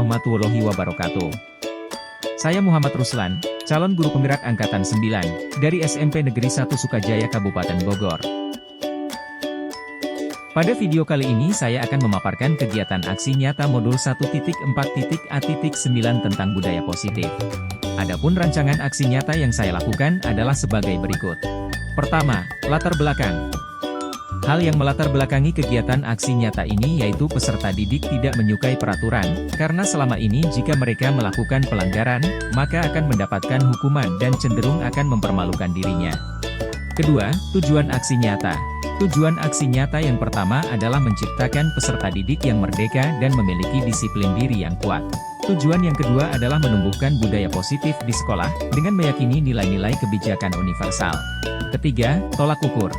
warahmatullahi wabarakatuh. Saya Muhammad Ruslan, calon guru penggerak Angkatan 9, dari SMP Negeri 1 Sukajaya Kabupaten Bogor. Pada video kali ini saya akan memaparkan kegiatan aksi nyata modul 1.4.A.9 tentang budaya positif. Adapun rancangan aksi nyata yang saya lakukan adalah sebagai berikut. Pertama, latar belakang. Hal yang melatar belakangi kegiatan aksi nyata ini yaitu peserta didik tidak menyukai peraturan, karena selama ini jika mereka melakukan pelanggaran, maka akan mendapatkan hukuman dan cenderung akan mempermalukan dirinya. Kedua, tujuan aksi nyata. Tujuan aksi nyata yang pertama adalah menciptakan peserta didik yang merdeka dan memiliki disiplin diri yang kuat. Tujuan yang kedua adalah menumbuhkan budaya positif di sekolah, dengan meyakini nilai-nilai kebijakan universal. Ketiga, tolak ukur.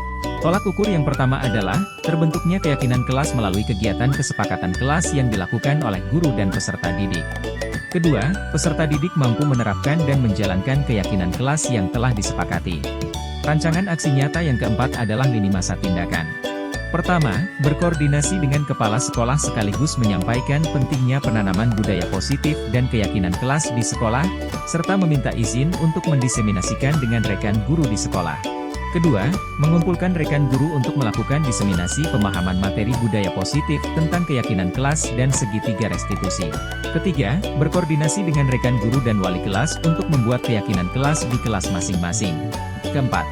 Tolak ukur yang pertama adalah, terbentuknya keyakinan kelas melalui kegiatan kesepakatan kelas yang dilakukan oleh guru dan peserta didik. Kedua, peserta didik mampu menerapkan dan menjalankan keyakinan kelas yang telah disepakati. Rancangan aksi nyata yang keempat adalah lini masa tindakan. Pertama, berkoordinasi dengan kepala sekolah sekaligus menyampaikan pentingnya penanaman budaya positif dan keyakinan kelas di sekolah, serta meminta izin untuk mendiseminasikan dengan rekan guru di sekolah. Kedua, mengumpulkan rekan guru untuk melakukan diseminasi pemahaman materi budaya positif tentang keyakinan kelas dan segitiga restitusi. Ketiga, berkoordinasi dengan rekan guru dan wali kelas untuk membuat keyakinan kelas di kelas masing-masing. Keempat,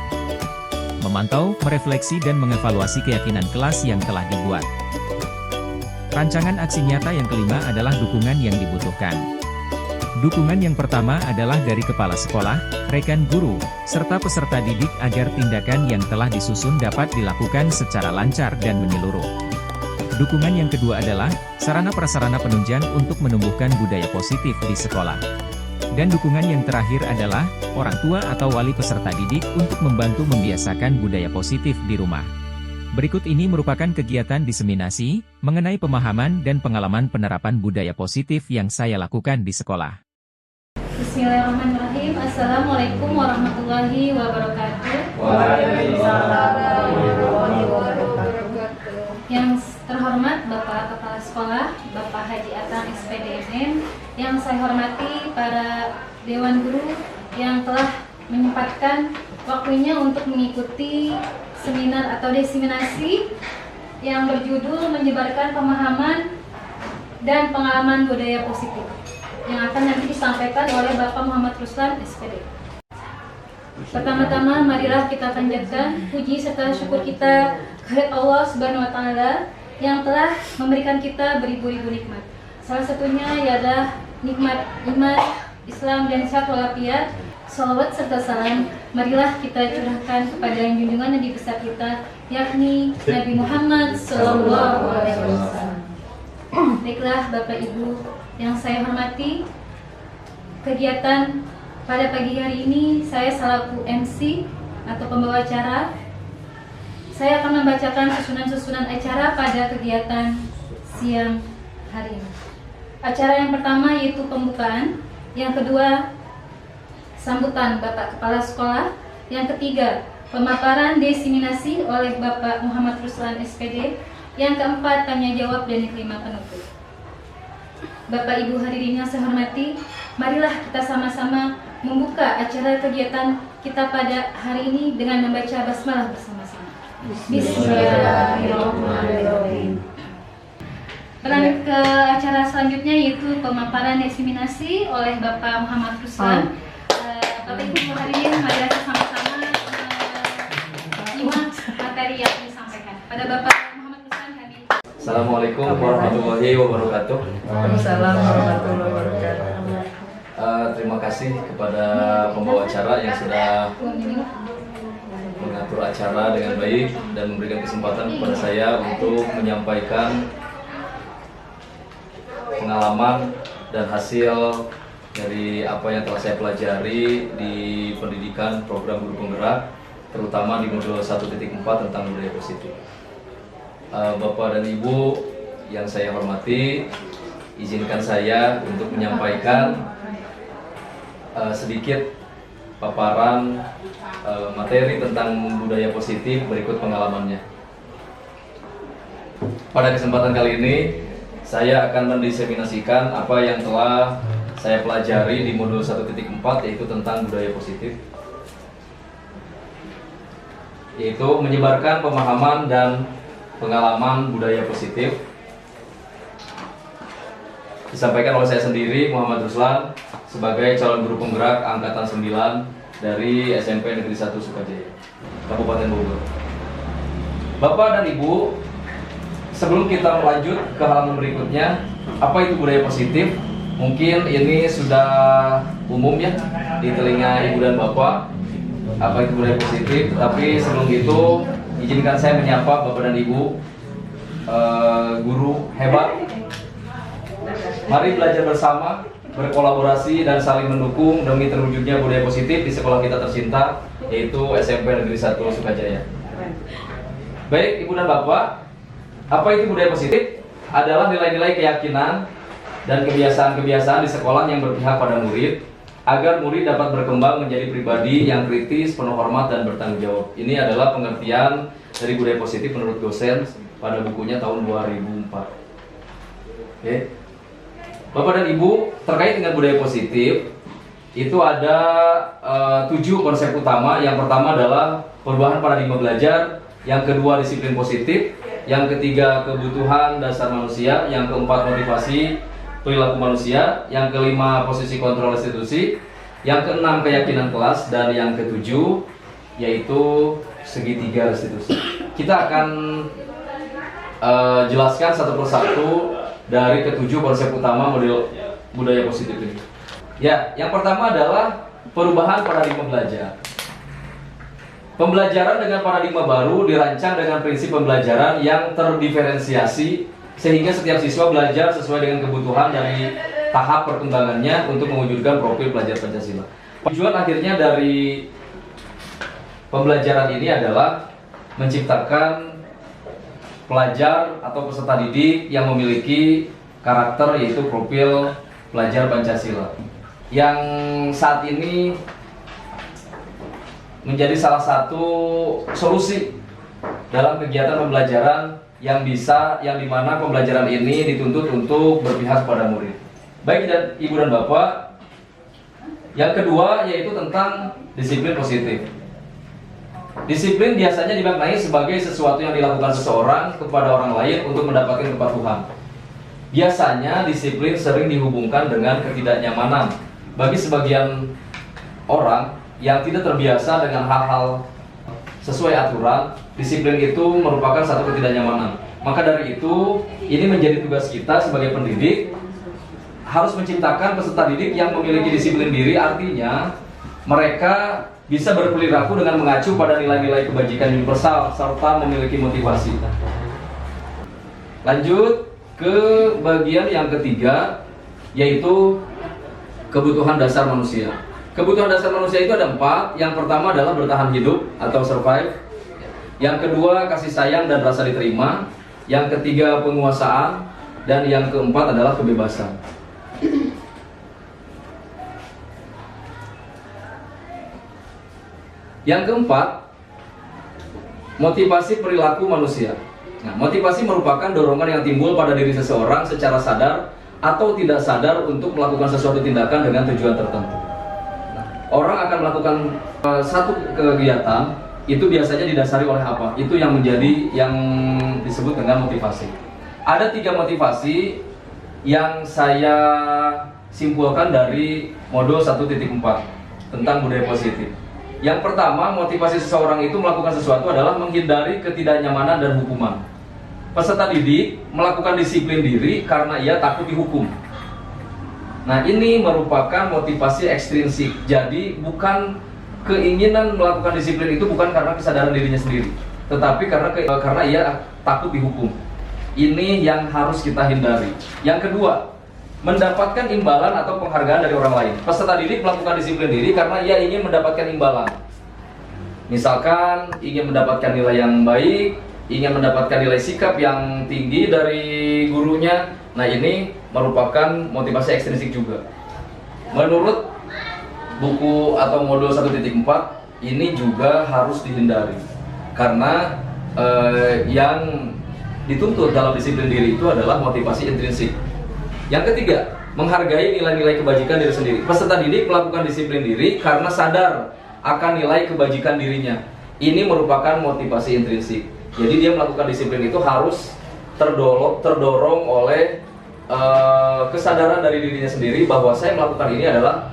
memantau, merefleksi dan mengevaluasi keyakinan kelas yang telah dibuat. Rancangan aksi nyata yang kelima adalah dukungan yang dibutuhkan. Dukungan yang pertama adalah dari kepala sekolah, rekan guru, serta peserta didik agar tindakan yang telah disusun dapat dilakukan secara lancar dan menyeluruh. Dukungan yang kedua adalah sarana-prasarana penunjang untuk menumbuhkan budaya positif di sekolah. Dan dukungan yang terakhir adalah orang tua atau wali peserta didik untuk membantu membiasakan budaya positif di rumah. Berikut ini merupakan kegiatan diseminasi mengenai pemahaman dan pengalaman penerapan budaya positif yang saya lakukan di sekolah. Bismillahirrahmanirrahim. Assalamualaikum warahmatullahi wabarakatuh. Waalaikumsalam warahmatullahi wabarakatuh. Yang terhormat Bapak Kepala Sekolah, Bapak Haji Atang SPDMM, yang saya hormati para Dewan Guru yang telah menyempatkan waktunya untuk mengikuti seminar atau diseminasi yang berjudul menyebarkan pemahaman dan pengalaman budaya positif yang akan nanti disampaikan oleh Bapak Muhammad Ruslan SPD. Pertama-tama marilah kita panjatkan puji serta syukur kita kepada Allah Subhanahu wa taala yang telah memberikan kita beribu-ribu nikmat. Salah satunya ialah nikmat iman, Islam dan sehat walafiat. Salawat serta salam marilah kita curahkan kepada junjungan Nabi besar kita, yakni Nabi Muhammad SAW. Baiklah Bapak Ibu yang saya hormati, kegiatan pada pagi hari ini saya selaku MC atau pembawa acara. Saya akan membacakan susunan-susunan acara pada kegiatan siang hari ini. Acara yang pertama yaitu pembukaan, yang kedua sambutan Bapak Kepala Sekolah, yang ketiga pemaparan diseminasi oleh Bapak Muhammad Ruslan SPD, yang keempat tanya jawab dan yang kelima penutup. Bapak Ibu hadirin yang saya hormati, marilah kita sama-sama membuka acara kegiatan kita pada hari ini dengan membaca basmalah bersama-sama. Bismillahirrahmanirrahim. Berlanjut ke acara selanjutnya yaitu pemaparan diseminasi oleh Bapak Muhammad Ruslan. Bapak Ibu hadirin, marilah kita sama-sama menyimak materi yang disampaikan. Pada Bapak Muhammad Ruslan kami. Assalamualaikum warahmatullahi wabarakatuh. Waalaikumsalam warahmatullahi wabarakatuh. Terima kasih kepada pembawa acara yang sudah mengatur acara dengan baik dan memberikan kesempatan kepada saya untuk menyampaikan pengalaman dan hasil dari apa yang telah saya pelajari di pendidikan program guru penggerak, terutama di modul 1.4 tentang budaya positif. Bapak dan Ibu yang saya hormati, izinkan saya untuk menyampaikan sedikit paparan materi tentang budaya positif berikut pengalamannya. Pada kesempatan kali ini saya akan mendiseminasikan apa yang telah saya pelajari di modul 1.4, yaitu tentang budaya positif, yaitu menyebarkan pemahaman dan pengalaman budaya positif. Disampaikan oleh saya sendiri, Muhammad Ruslan, sebagai calon guru penggerak angkatan 9 dari SMP Negeri 1 Sukajaya, Kabupaten Bogor. Bapak dan Ibu, sebelum kita melanjut ke halaman berikutnya, apa itu budaya positif? Mungkin ini sudah umum ya di telinga Ibu dan Bapak, apa itu budaya positif. Tapi sebelum itu, izinkan saya menyapa Bapak dan Ibu, guru hebat. Mari belajar bersama, berkolaborasi dan saling mendukung demi terwujudnya budaya positif di sekolah kita tercinta, yaitu SMP Negeri 1 Sukajaya. Baik Ibu dan Bapak, apa itu budaya positif? Adalah nilai-nilai keyakinan dan kebiasaan-kebiasaan di sekolah yang berpihak pada murid, agar murid dapat berkembang menjadi pribadi yang kritis, penuh hormat dan bertanggung jawab. Ini adalah pengertian dari budaya positif menurut dosen pada bukunya tahun 2004. Oke. Bapak dan Ibu, terkait dengan budaya positif, itu ada 7 konsep utama. Yang pertama adalah perubahan paradigma belajar, yang kedua disiplin positif, yang ketiga kebutuhan dasar manusia, yang keempat motivasi perilaku manusia, yang kelima posisi kontrol institusi, yang keenam keyakinan kelas, dan yang ketujuh yaitu segitiga restitusi. Kita akan jelaskan satu persatu dari ketujuh konsep utama model budaya positif ini. Ya, yang pertama adalah perubahan paradigma belajar. Pembelajaran dengan paradigma baru dirancang dengan prinsip pembelajaran yang terdiferensiasi, sehingga setiap siswa belajar sesuai dengan kebutuhan dari tahap perkembangannya untuk mewujudkan profil pelajar Pancasila. Tujuan akhirnya dari pembelajaran ini adalah menciptakan pelajar atau peserta didik yang memiliki karakter, yaitu profil pelajar Pancasila, yang saat ini menjadi salah satu solusi dalam kegiatan pembelajaran yang dimana pembelajaran ini dituntut untuk berpihak pada murid. Baik dan Ibu dan Bapak, yang kedua yaitu tentang disiplin positif. Disiplin biasanya dimaknai sebagai sesuatu yang dilakukan seseorang kepada orang lain untuk mendapatkan kepatuhan. Biasanya disiplin sering dihubungkan dengan ketidaknyamanan. Bagi sebagian orang yang tidak terbiasa dengan hal-hal sesuai aturan, disiplin itu merupakan satu ketidaknyamanan. Maka dari itu, ini menjadi tugas kita sebagai pendidik, harus menciptakan peserta didik yang memiliki disiplin diri. Artinya mereka bisa berperilaku dengan mengacu pada nilai-nilai kebajikan universal serta memiliki motivasi. Lanjut ke bagian yang ketiga, yaitu kebutuhan dasar manusia. Kebutuhan dasar manusia itu ada 4. Yang pertama adalah bertahan hidup atau survive. Yang kedua kasih sayang dan rasa diterima. Yang ketiga penguasaan. Dan yang keempat adalah kebebasan. Yang keempat, motivasi perilaku manusia. Nah, motivasi merupakan dorongan yang timbul pada diri seseorang secara sadar atau tidak sadar untuk melakukan sesuatu tindakan dengan tujuan tertentu. Orang akan melakukan satu kegiatan itu biasanya didasari oleh apa? Itu yang disebut dengan motivasi. Ada 3 motivasi yang saya simpulkan dari modul 1.4 tentang budaya positif. Yang pertama, motivasi seseorang itu melakukan sesuatu adalah menghindari ketidaknyamanan dan hukuman. Peserta didik melakukan disiplin diri karena ia takut dihukum. Nah, ini merupakan motivasi ekstrinsik. Jadi bukan keinginan melakukan disiplin itu bukan karena kesadaran dirinya sendiri, tetapi karena ia takut dihukum. Ini yang harus kita hindari. Yang kedua, mendapatkan imbalan atau penghargaan dari orang lain. Peserta didik melakukan disiplin diri karena ia ingin mendapatkan imbalan. Misalkan ingin mendapatkan nilai yang baik, ingin mendapatkan nilai sikap yang tinggi dari gurunya. Nah, ini merupakan motivasi ekstrinsik juga. Menurut buku atau modul 1.4, ini juga harus dihindari. Karena yang dituntut dalam disiplin diri itu adalah motivasi intrinsik. Yang ketiga, menghargai nilai-nilai kebajikan diri sendiri. Peserta didik melakukan disiplin diri karena sadar akan nilai kebajikan dirinya. Ini merupakan motivasi intrinsik. Jadi dia melakukan disiplin itu harus terdorong oleh kesadaran dari dirinya sendiri bahwa saya melakukan ini adalah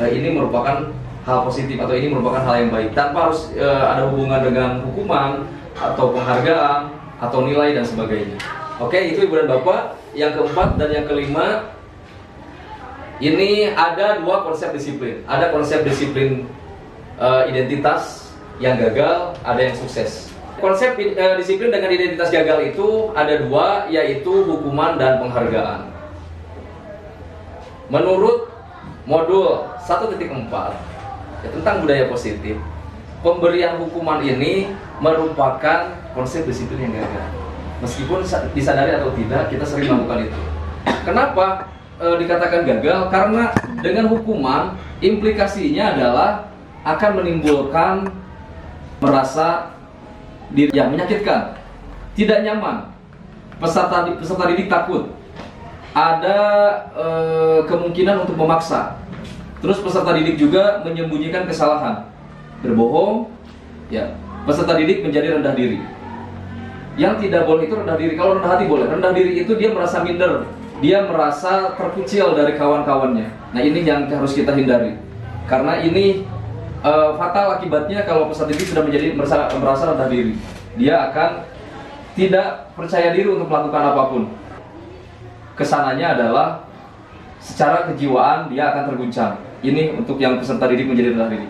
ini merupakan hal positif atau ini merupakan hal yang baik, tanpa harus ada hubungan dengan hukuman atau penghargaan atau nilai dan sebagainya. Oke, itu Ibu dan Bapak. Yang keempat dan yang kelima, ini ada dua konsep disiplin. Ada konsep disiplin identitas yang gagal, ada yang sukses. Konsep disiplin dengan identitas gagal itu ada dua, yaitu hukuman dan penghargaan. Menurut modul 1.4 tentang budaya positif, pemberian hukuman ini merupakan konsep disiplin yang gagal. Meskipun disadari atau tidak, kita sering melakukan itu. Kenapa dikatakan gagal? Karena dengan hukuman, implikasinya adalah akan menimbulkan merasa diri yang menyakitkan, tidak nyaman. Peserta didik takut, ada kemungkinan untuk memaksa. Terus peserta didik juga menyembunyikan kesalahan, berbohong. Ya, peserta didik menjadi rendah diri. Yang tidak boleh itu rendah diri. Kalau rendah hati boleh. Rendah diri itu dia merasa minder, dia merasa terkucil dari kawan-kawannya. Nah, ini yang harus kita hindari. Karena ini fatal akibatnya kalau peserta didik sudah menjadi merasa rendah diri. Dia akan tidak percaya diri untuk melakukan apapun. Kesananya adalah secara kejiwaan dia akan terguncang. Ini untuk yang peserta didik menjadi rendah diri.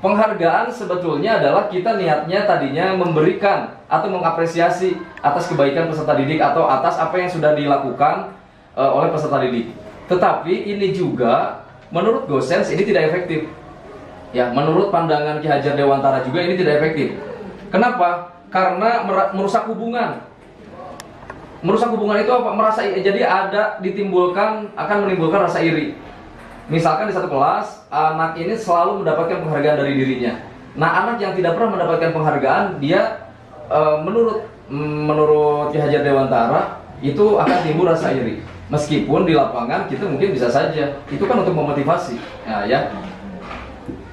Penghargaan sebetulnya adalah kita niatnya tadinya memberikan atau mengapresiasi atas kebaikan peserta didik atau atas apa yang sudah dilakukan oleh peserta didik. Tetapi ini juga menurut Gosens ini tidak efektif. Ya, menurut pandangan Ki Hajar Dewantara juga ini tidak efektif. Kenapa? Karena merusak hubungan. Merusak hubungan itu apa? Jadi akan menimbulkan rasa iri. Misalkan di satu kelas, anak ini selalu mendapatkan penghargaan dari dirinya. Nah, anak yang tidak pernah mendapatkan penghargaan, dia menurut Ki Hajar Dewantara itu akan timbul rasa iri. Meskipun di lapangan kita mungkin bisa saja, itu kan untuk memotivasi. Nah, ya.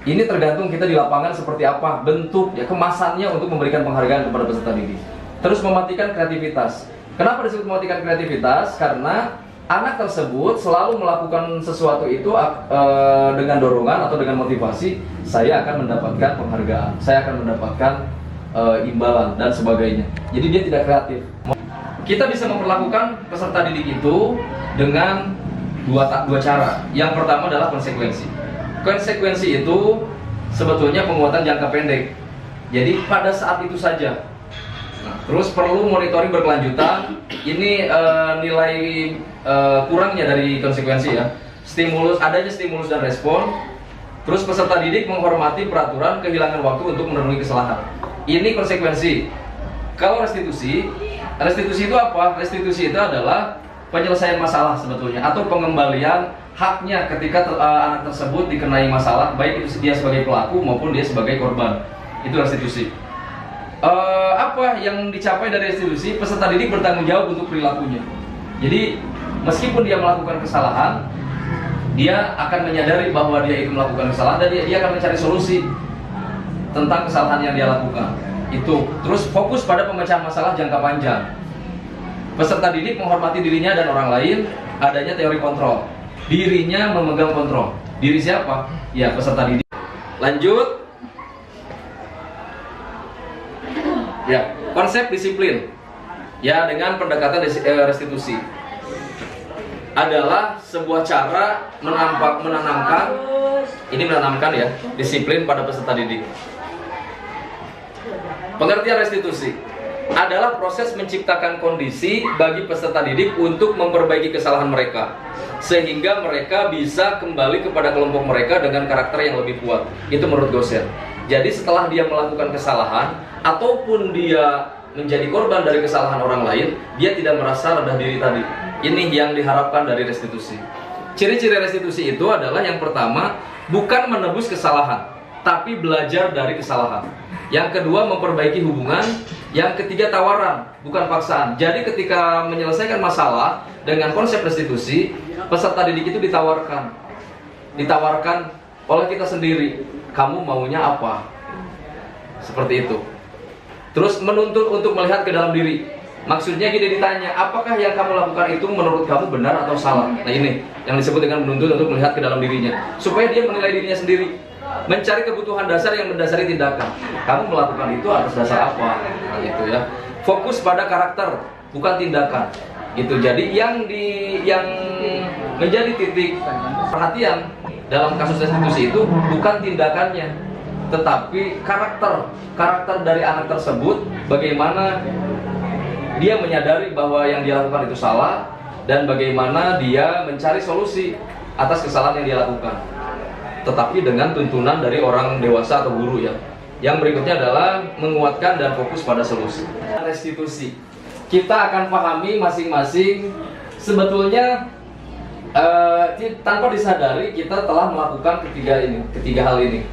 Ini tergantung kita di lapangan seperti apa bentuk ya kemasannya untuk memberikan penghargaan kepada peserta didik. Terus mematikan kreativitas. Kenapa disebut mematikan kreativitas? Karena anak tersebut selalu melakukan sesuatu itu dengan dorongan atau dengan motivasi, saya akan mendapatkan penghargaan, saya akan mendapatkan imbalan dan sebagainya. Jadi dia tidak kreatif. Kita bisa memperlakukan peserta didik itu dengan dua cara. Yang pertama adalah konsekuensi. Konsekuensi itu sebetulnya penguatan jangka pendek. Jadi pada saat itu saja. Nah, terus perlu monitoring berkelanjutan. Ini nilai kurangnya dari konsekuensi ya. Adanya stimulus dan respon. Terus peserta didik menghormati peraturan, kehilangan waktu untuk memenuhi kesalahan. Ini konsekuensi. Kalau restitusi itu apa? Restitusi itu adalah penyelesaian masalah sebetulnya atau pengembalian haknya ketika anak tersebut dikenai masalah, baik itu dia sebagai pelaku maupun dia sebagai korban. Itu restitusi. Apa yang dicapai dari restitusi? Peserta didik bertanggung jawab untuk perilakunya. Jadi meskipun dia melakukan kesalahan, dia akan menyadari bahwa dia itu melakukan kesalahan dan dia akan mencari solusi tentang kesalahan yang dia lakukan. Itu terus fokus pada pemecahan masalah jangka panjang. Peserta didik menghormati dirinya dan orang lain, adanya teori kontrol. Dirinya memegang kontrol. Diri siapa? Ya, peserta didik. Lanjut. Ya, konsep disiplin. Ya, dengan pendekatan restitusi adalah sebuah cara menanamkan ya, disiplin pada peserta didik. Pengertian restitusi adalah proses menciptakan kondisi bagi peserta didik untuk memperbaiki kesalahan mereka sehingga mereka bisa kembali kepada kelompok mereka dengan karakter yang lebih kuat. Itu menurut Gosen. Jadi setelah dia melakukan kesalahan ataupun dia menjadi korban dari kesalahan orang lain, dia tidak merasa rendah diri tadi. Ini yang diharapkan dari restitusi. Ciri-ciri restitusi itu adalah yang pertama, bukan menebus kesalahan, tapi belajar dari kesalahan. Yang kedua, memperbaiki hubungan. Yang ketiga tawaran, bukan paksaan. Jadi ketika menyelesaikan masalah dengan konsep restitusi, peserta didik itu ditawarkan oleh kita sendiri, kamu maunya apa? Seperti itu. Terus menuntut untuk melihat ke dalam diri. Maksudnya gini, ditanya, apakah yang kamu lakukan itu menurut kamu benar atau salah? Nah ini yang disebut dengan menuntut untuk melihat ke dalam dirinya, supaya dia menilai dirinya sendiri, mencari kebutuhan dasar yang mendasari tindakan. Kamu melakukan itu atas dasar apa? Nah, gitu ya. Fokus pada karakter, bukan tindakan. Gitu. Jadi yang menjadi titik perhatian dalam kasus restitusi itu bukan tindakannya, tetapi karakter dari anak tersebut, bagaimana dia menyadari bahwa yang dia lakukan itu salah, dan bagaimana dia mencari solusi atas kesalahan yang dia lakukan, tetapi dengan tuntunan dari orang dewasa atau guru ya. Yang berikutnya adalah menguatkan dan fokus pada solusi. Restitusi, kita akan pahami masing-masing sebetulnya tanpa disadari kita telah melakukan ketiga hal ini.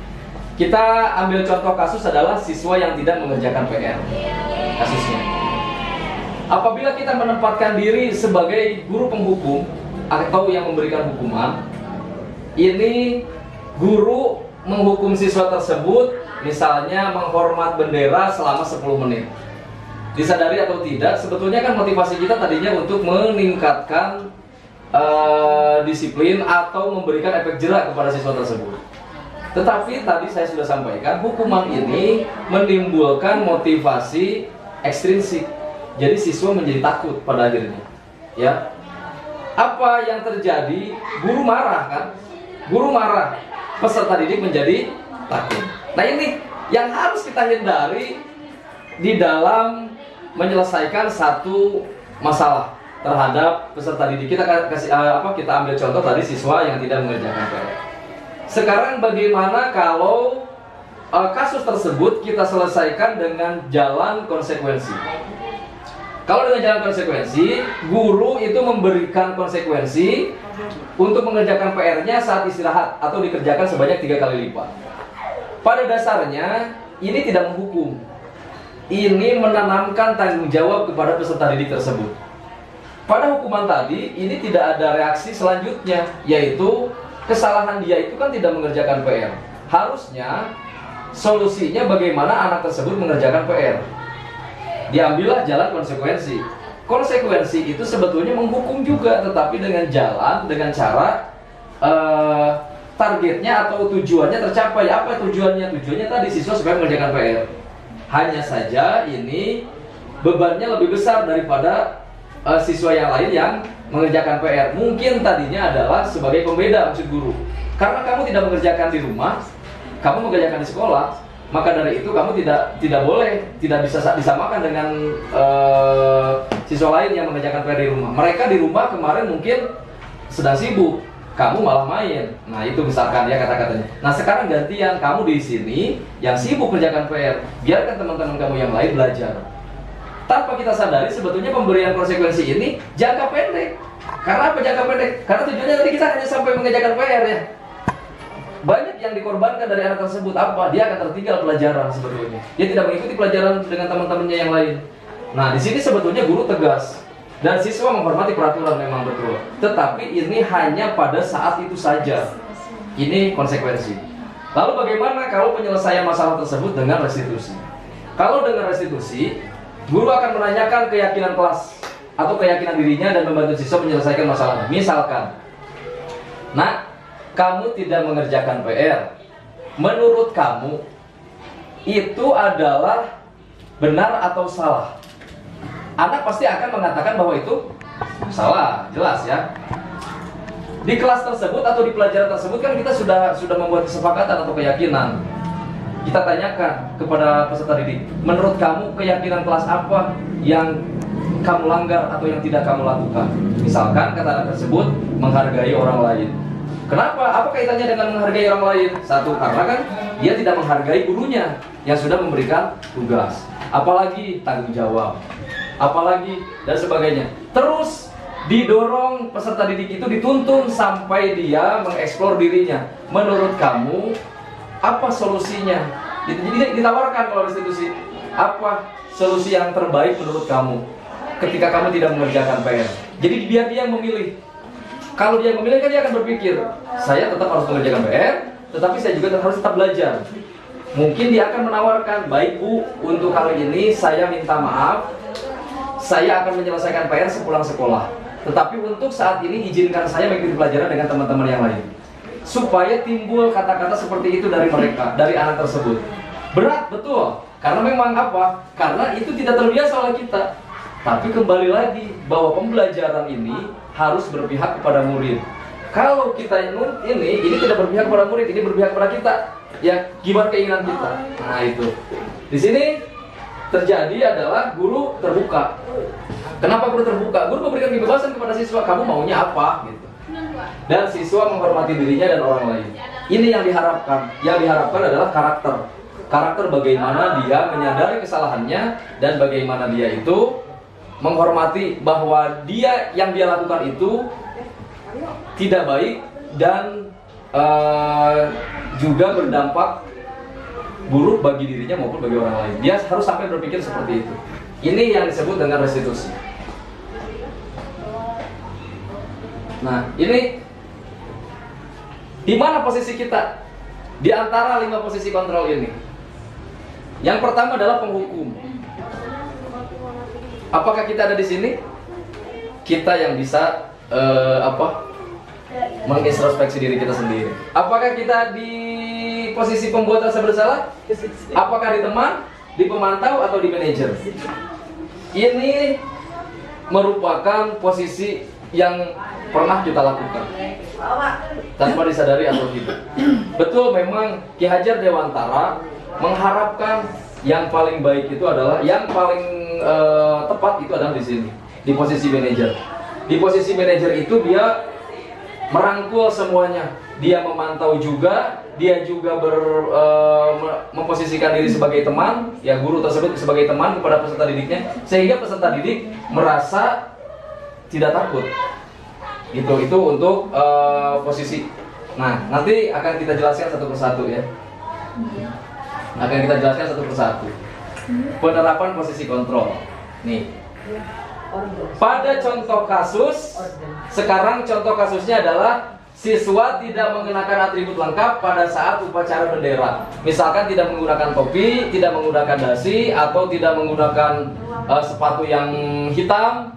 Kita ambil contoh kasus adalah siswa yang tidak mengerjakan PR. Kasusnya, apabila kita menempatkan diri sebagai guru penghukum atau yang memberikan hukuman, ini guru menghukum siswa tersebut, misalnya menghormat bendera selama 10 menit. Disadari atau tidak, sebetulnya kan motivasi kita tadinya untuk meningkatkan disiplin atau memberikan efek jerak kepada siswa tersebut. Tetapi tadi saya sudah sampaikan, hukuman ini menimbulkan motivasi ekstrinsik. Jadi siswa menjadi takut pada akhirnya. Ya. Apa yang terjadi? Guru marah kan? Guru marah. Peserta didik menjadi takut. Nah ini yang harus kita hindari di dalam menyelesaikan satu masalah terhadap peserta didik. Kita ambil contoh tadi siswa yang tidak mengerjakan PR. Sekarang bagaimana kalau kasus tersebut kita selesaikan dengan jalan konsekuensi? Kalau dengan jalan konsekuensi, guru itu memberikan konsekuensi untuk mengerjakan PR-nya saat istirahat atau dikerjakan sebanyak 3 kali lipat. Pada dasarnya ini tidak menghukum. Ini menanamkan tanggung jawab kepada peserta didik tersebut. Pada hukuman tadi, ini tidak ada reaksi selanjutnya, yaitu kesalahan dia itu kan tidak mengerjakan PR. Harusnya solusinya bagaimana anak tersebut mengerjakan PR. Diambillah jalan konsekuensi. Konsekuensi itu sebetulnya menghukum juga, tetapi dengan cara targetnya atau tujuannya tercapai. Apa tujuannya? Tujuannya tadi siswa supaya mengerjakan PR. Hanya saja ini bebannya lebih besar daripada siswa yang lain yang mengerjakan PR. Mungkin tadinya adalah sebagai pembeda maksud guru. Karena kamu tidak mengerjakan di rumah, kamu mengerjakan di sekolah. Maka dari itu kamu tidak bisa disamakan dengan siswa lain yang mengerjakan PR di rumah. Mereka di rumah kemarin mungkin sedang sibuk, kamu malah main. Nah itu misalkan ya kata-katanya. Nah sekarang gantian, kamu di sini yang sibuk kerjakan PR, biarkan teman-teman kamu yang lain belajar. Tanpa kita sadari sebetulnya pemberian konsekuensi ini jangka pendek. Karena apa jangka pendek? Karena tujuannya tadi kita hanya sampai mengerjakan PR ya. Banyak yang dikorbankan dari anak tersebut. Apa? Dia akan tertinggal pelajaran sebetulnya. Dia tidak mengikuti pelajaran dengan teman-temannya yang lain. Nah, di sini sebetulnya guru tegas dan siswa menghormati peraturan memang betul. Tetapi ini hanya pada saat itu saja. Ini konsekuensi. Lalu bagaimana kalau penyelesaian masalah tersebut dengan restitusi? Kalau dengan restitusi, guru akan menanyakan keyakinan kelas atau keyakinan dirinya dan membantu siswa menyelesaikan masalahnya. Misalkan, nah, kamu tidak mengerjakan PR. Menurut kamu, itu adalah benar atau salah? Anak pasti akan mengatakan bahwa itu salah, jelas ya. Di kelas tersebut atau di pelajaran tersebut kan kita sudah membuat kesepakatan atau keyakinan. Kita tanyakan kepada peserta didik, menurut kamu keyakinan kelas apa yang kamu langgar atau yang tidak kamu lakukan? Misalkan kata anak tersebut, menghargai orang lain. Kenapa? Apa kaitannya dengan menghargai orang lain? Satu, karena kan dia tidak menghargai gurunya yang sudah memberikan tugas. Apalagi tanggung jawab. Apalagi dan sebagainya. Terus didorong peserta didik itu dituntun sampai dia mengeksplor dirinya. Menurut kamu, apa solusinya? Jadi ditawarkan kalau restitusi. apa solusi yang terbaik menurut kamu ketika kamu tidak mengerjakan PR? Jadi biar dia yang memilih. Kalau dia yang memilih kan dia akan berpikir, saya tetap harus mengerjakan PR, tetapi saya juga harus tetap belajar. Mungkin dia akan menawarkan, baik Bu, untuk kali ini saya minta maaf, saya akan menyelesaikan PR sepulang sekolah. Tetapi untuk saat ini izinkan saya mengikuti pelajaran dengan teman-teman yang lain. Supaya timbul kata-kata seperti itu dari mereka, dari anak tersebut. Berat, betul. Karena memang apa? Karena itu tidak terbiasa oleh kita. Tapi kembali lagi, bahwa pembelajaran ini harus berpihak kepada murid. Kalau kita ini tidak berpihak kepada murid, ini berpihak kepada kita. Ya, gimana keinginan kita? Nah itu. Di sini terjadi adalah guru terbuka. Kenapa guru terbuka? Guru memberikan kebebasan kepada siswa, kamu maunya apa? Gitu. Dan siswa menghormati dirinya dan orang lain. Ini yang diharapkan. Yang diharapkan adalah karakter. Karakter bagaimana dia menyadari kesalahannya dan bagaimana dia itu menghormati bahwa dia yang dia lakukan itu tidak baik dan juga berdampak buruk bagi dirinya maupun bagi orang lain. Dia harus sampai berpikir seperti itu. Ini yang disebut dengan restitusi. Nah, ini di mana posisi kita di antara 5 posisi kontrol ini? Yang pertama adalah penghukum. Apakah kita ada di sini? Kita yang bisa mengintrospeksi diri kita sendiri. Apakah kita di posisi pembuat rasa bersalah? Apakah di teman, di pemantau, atau di manajer? Ini merupakan posisi yang pernah kita lakukan tanpa disadari atau tidak. Betul, memang Ki Hajar Dewantara mengharapkan yang paling baik itu adalah yang paling tepat itu adalah di sini, di posisi manajer. Di posisi manajer itu dia merangkul semuanya, dia memantau juga, dia juga memposisikan diri sebagai teman, ya guru tersebut sebagai teman kepada peserta didiknya, sehingga peserta didik merasa tidak takut. Itu untuk posisi. Nah, nanti akan kita jelaskan satu persatu ya. Akan kita jelaskan satu persatu. Penerapan posisi kontrol. Nih. Pada contoh kasus, sekarang contoh kasusnya adalah siswa tidak mengenakan atribut lengkap pada saat upacara bendera. Misalkan tidak menggunakan topi, tidak menggunakan dasi, atau tidak menggunakan sepatu yang hitam.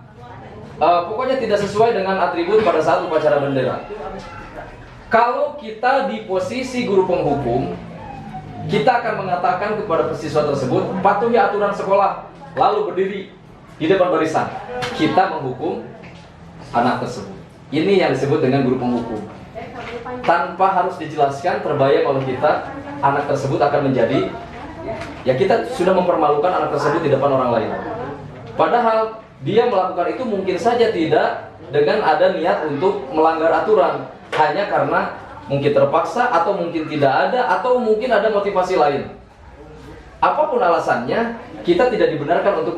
Pokoknya tidak sesuai dengan atribut pada saat upacara bendera. Kalau kita di posisi guru penghukum, kita akan mengatakan kepada siswa tersebut, patuhi aturan sekolah, lalu berdiri di depan barisan. Kita menghukum anak tersebut. Ini yang disebut dengan guru penghukum. Tanpa harus dijelaskan, terbayang oleh kita, anak tersebut akan menjadi, ya kita sudah mempermalukan anak tersebut di depan orang lain. Padahal dia melakukan itu mungkin saja tidak dengan ada niat untuk melanggar aturan, hanya karena mungkin terpaksa, atau mungkin tidak ada, atau mungkin ada motivasi lain. Apapun alasannya, kita tidak dibenarkan untuk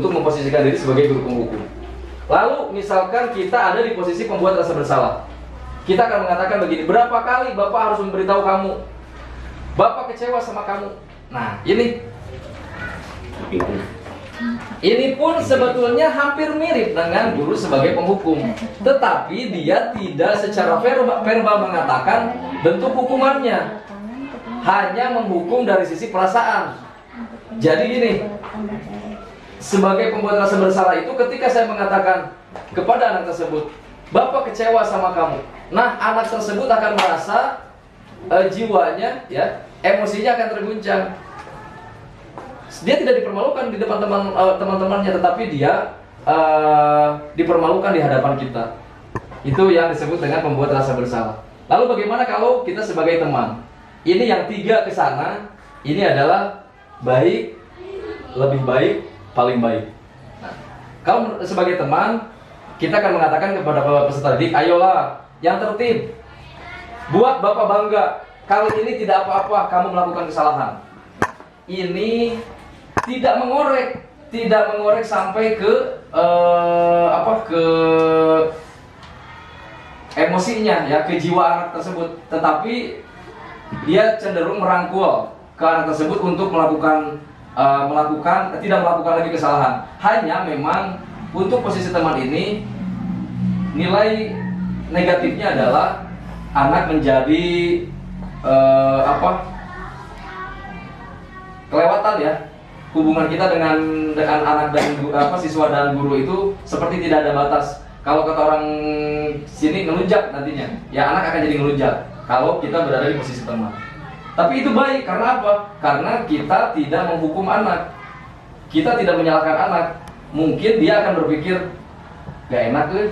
memposisikan diri sebagai guru penghukum. Lalu misalkan kita ada di posisi pembuat rasa bersalah, kita akan mengatakan begini, berapa kali Bapak harus memberitahu kamu, Bapak kecewa sama kamu. Nah, ini pun sebetulnya hampir mirip dengan guru sebagai penghukum, tetapi dia tidak secara verbal mengatakan bentuk hukumannya, hanya menghukum dari sisi perasaan. Jadi gini, sebagai pembuat rasa bersalah itu, ketika saya mengatakan kepada anak tersebut, Bapak kecewa sama kamu, nah anak tersebut akan merasa jiwanya, ya, emosinya akan terguncang. Dia tidak dipermalukan di depan teman-temannya, tetapi dia dipermalukan di hadapan kita. Itu yang disebut dengan membuat rasa bersalah. Lalu bagaimana kalau kita sebagai teman? Ini yang 3 ke sana, ini adalah baik, lebih baik, paling baik. Nah, kalau sebagai teman, kita akan mengatakan kepada peserta didik, ayolah, yang tertib, buat Bapak bangga, kali ini tidak apa-apa kamu melakukan kesalahan. Ini tidak mengorek sampai ke ke emosinya, ya, ke jiwa anak tersebut, tetapi dia cenderung merangkul ke anak tersebut untuk melakukan tidak melakukan lagi kesalahan. Hanya memang untuk posisi teman ini nilai negatifnya adalah anak menjadi kelewatan ya. Hubungan kita dengan anak dan siswa dan guru itu seperti tidak ada batas. Kalau kata orang sini ngelunjak nantinya, ya anak akan jadi ngelunjak kalau kita berada di posisi teman. Tapi itu baik, karena apa? Karena kita tidak menghukum anak, kita tidak menyalahkan anak. Mungkin dia akan berpikir, gak enak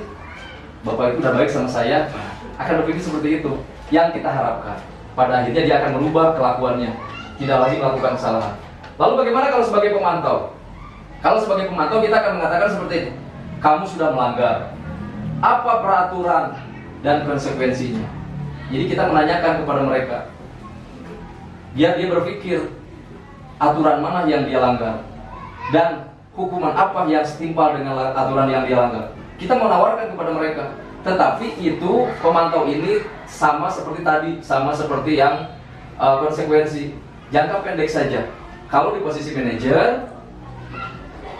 bapak itu udah baik sama saya, akan berpikir seperti itu. Yang kita harapkan, pada akhirnya dia akan merubah kelakuannya, tidak lagi melakukan kesalahan. Lalu bagaimana kalau sebagai pemantau? Kalau sebagai pemantau kita akan mengatakan seperti ini, kamu sudah melanggar. Apa peraturan dan konsekuensinya? Jadi kita menanyakan kepada mereka, biar dia berpikir aturan mana yang dia langgar dan hukuman apa yang setimpal dengan aturan yang dia langgar. Kita menawarkan kepada mereka. Tetapi itu pemantau ini sama seperti tadi, sama seperti yang konsekuensi jangka pendek saja. Kalau di posisi manajer,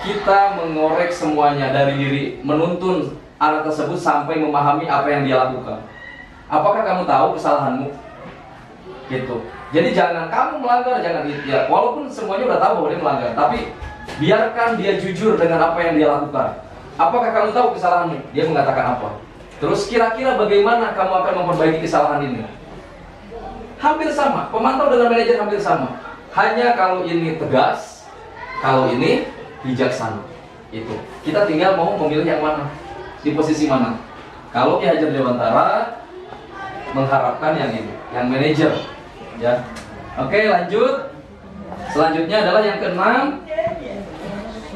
kita mengorek semuanya dari diri, menuntun anak tersebut sampai memahami apa yang dia lakukan. Apakah kamu tahu kesalahanmu? Gitu. Jadi jangan kamu melanggar, jangan ya. Walaupun semuanya udah tahu bahwa dia melanggar, tapi biarkan dia jujur dengan apa yang dia lakukan. Apakah kamu tahu kesalahanmu? Dia mengatakan apa? Terus kira-kira bagaimana kamu akan memperbaiki kesalahan ini? Hampir sama, pemantau dengan manajer hampir sama. Hanya kalau ini tegas, kalau ini bijaksana. Itu. Kita tinggal mau memilih yang mana, di posisi mana. Kalau Ki Hajar Dewantara mengharapkan yang ini, yang manajer, ya. Oke, lanjut. Selanjutnya adalah yang keenam.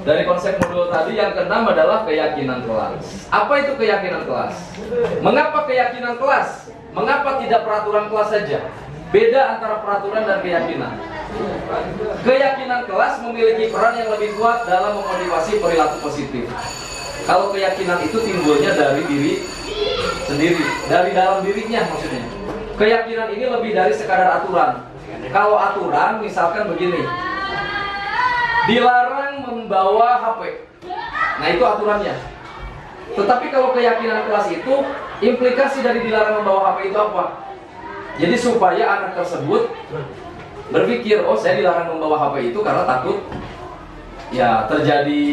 Dari konsep modul tadi, yang keenam adalah keyakinan kelas. Apa itu keyakinan kelas? Mengapa keyakinan kelas? Mengapa tidak peraturan kelas saja? Beda antara peraturan dan keyakinan. Keyakinan kelas memiliki peran yang lebih kuat dalam memotivasi perilaku positif. Kalau keyakinan itu timbulnya dari diri sendiri, dari dalam dirinya maksudnya. Keyakinan ini lebih dari sekadar aturan. Kalau aturan misalkan begini, dilarang membawa HP. Nah itu aturannya. Tetapi kalau keyakinan kelas itu, implikasi dari dilarang membawa HP itu apa? Jadi supaya anak tersebut berpikir, oh saya dilarang membawa HP itu karena takut ya terjadi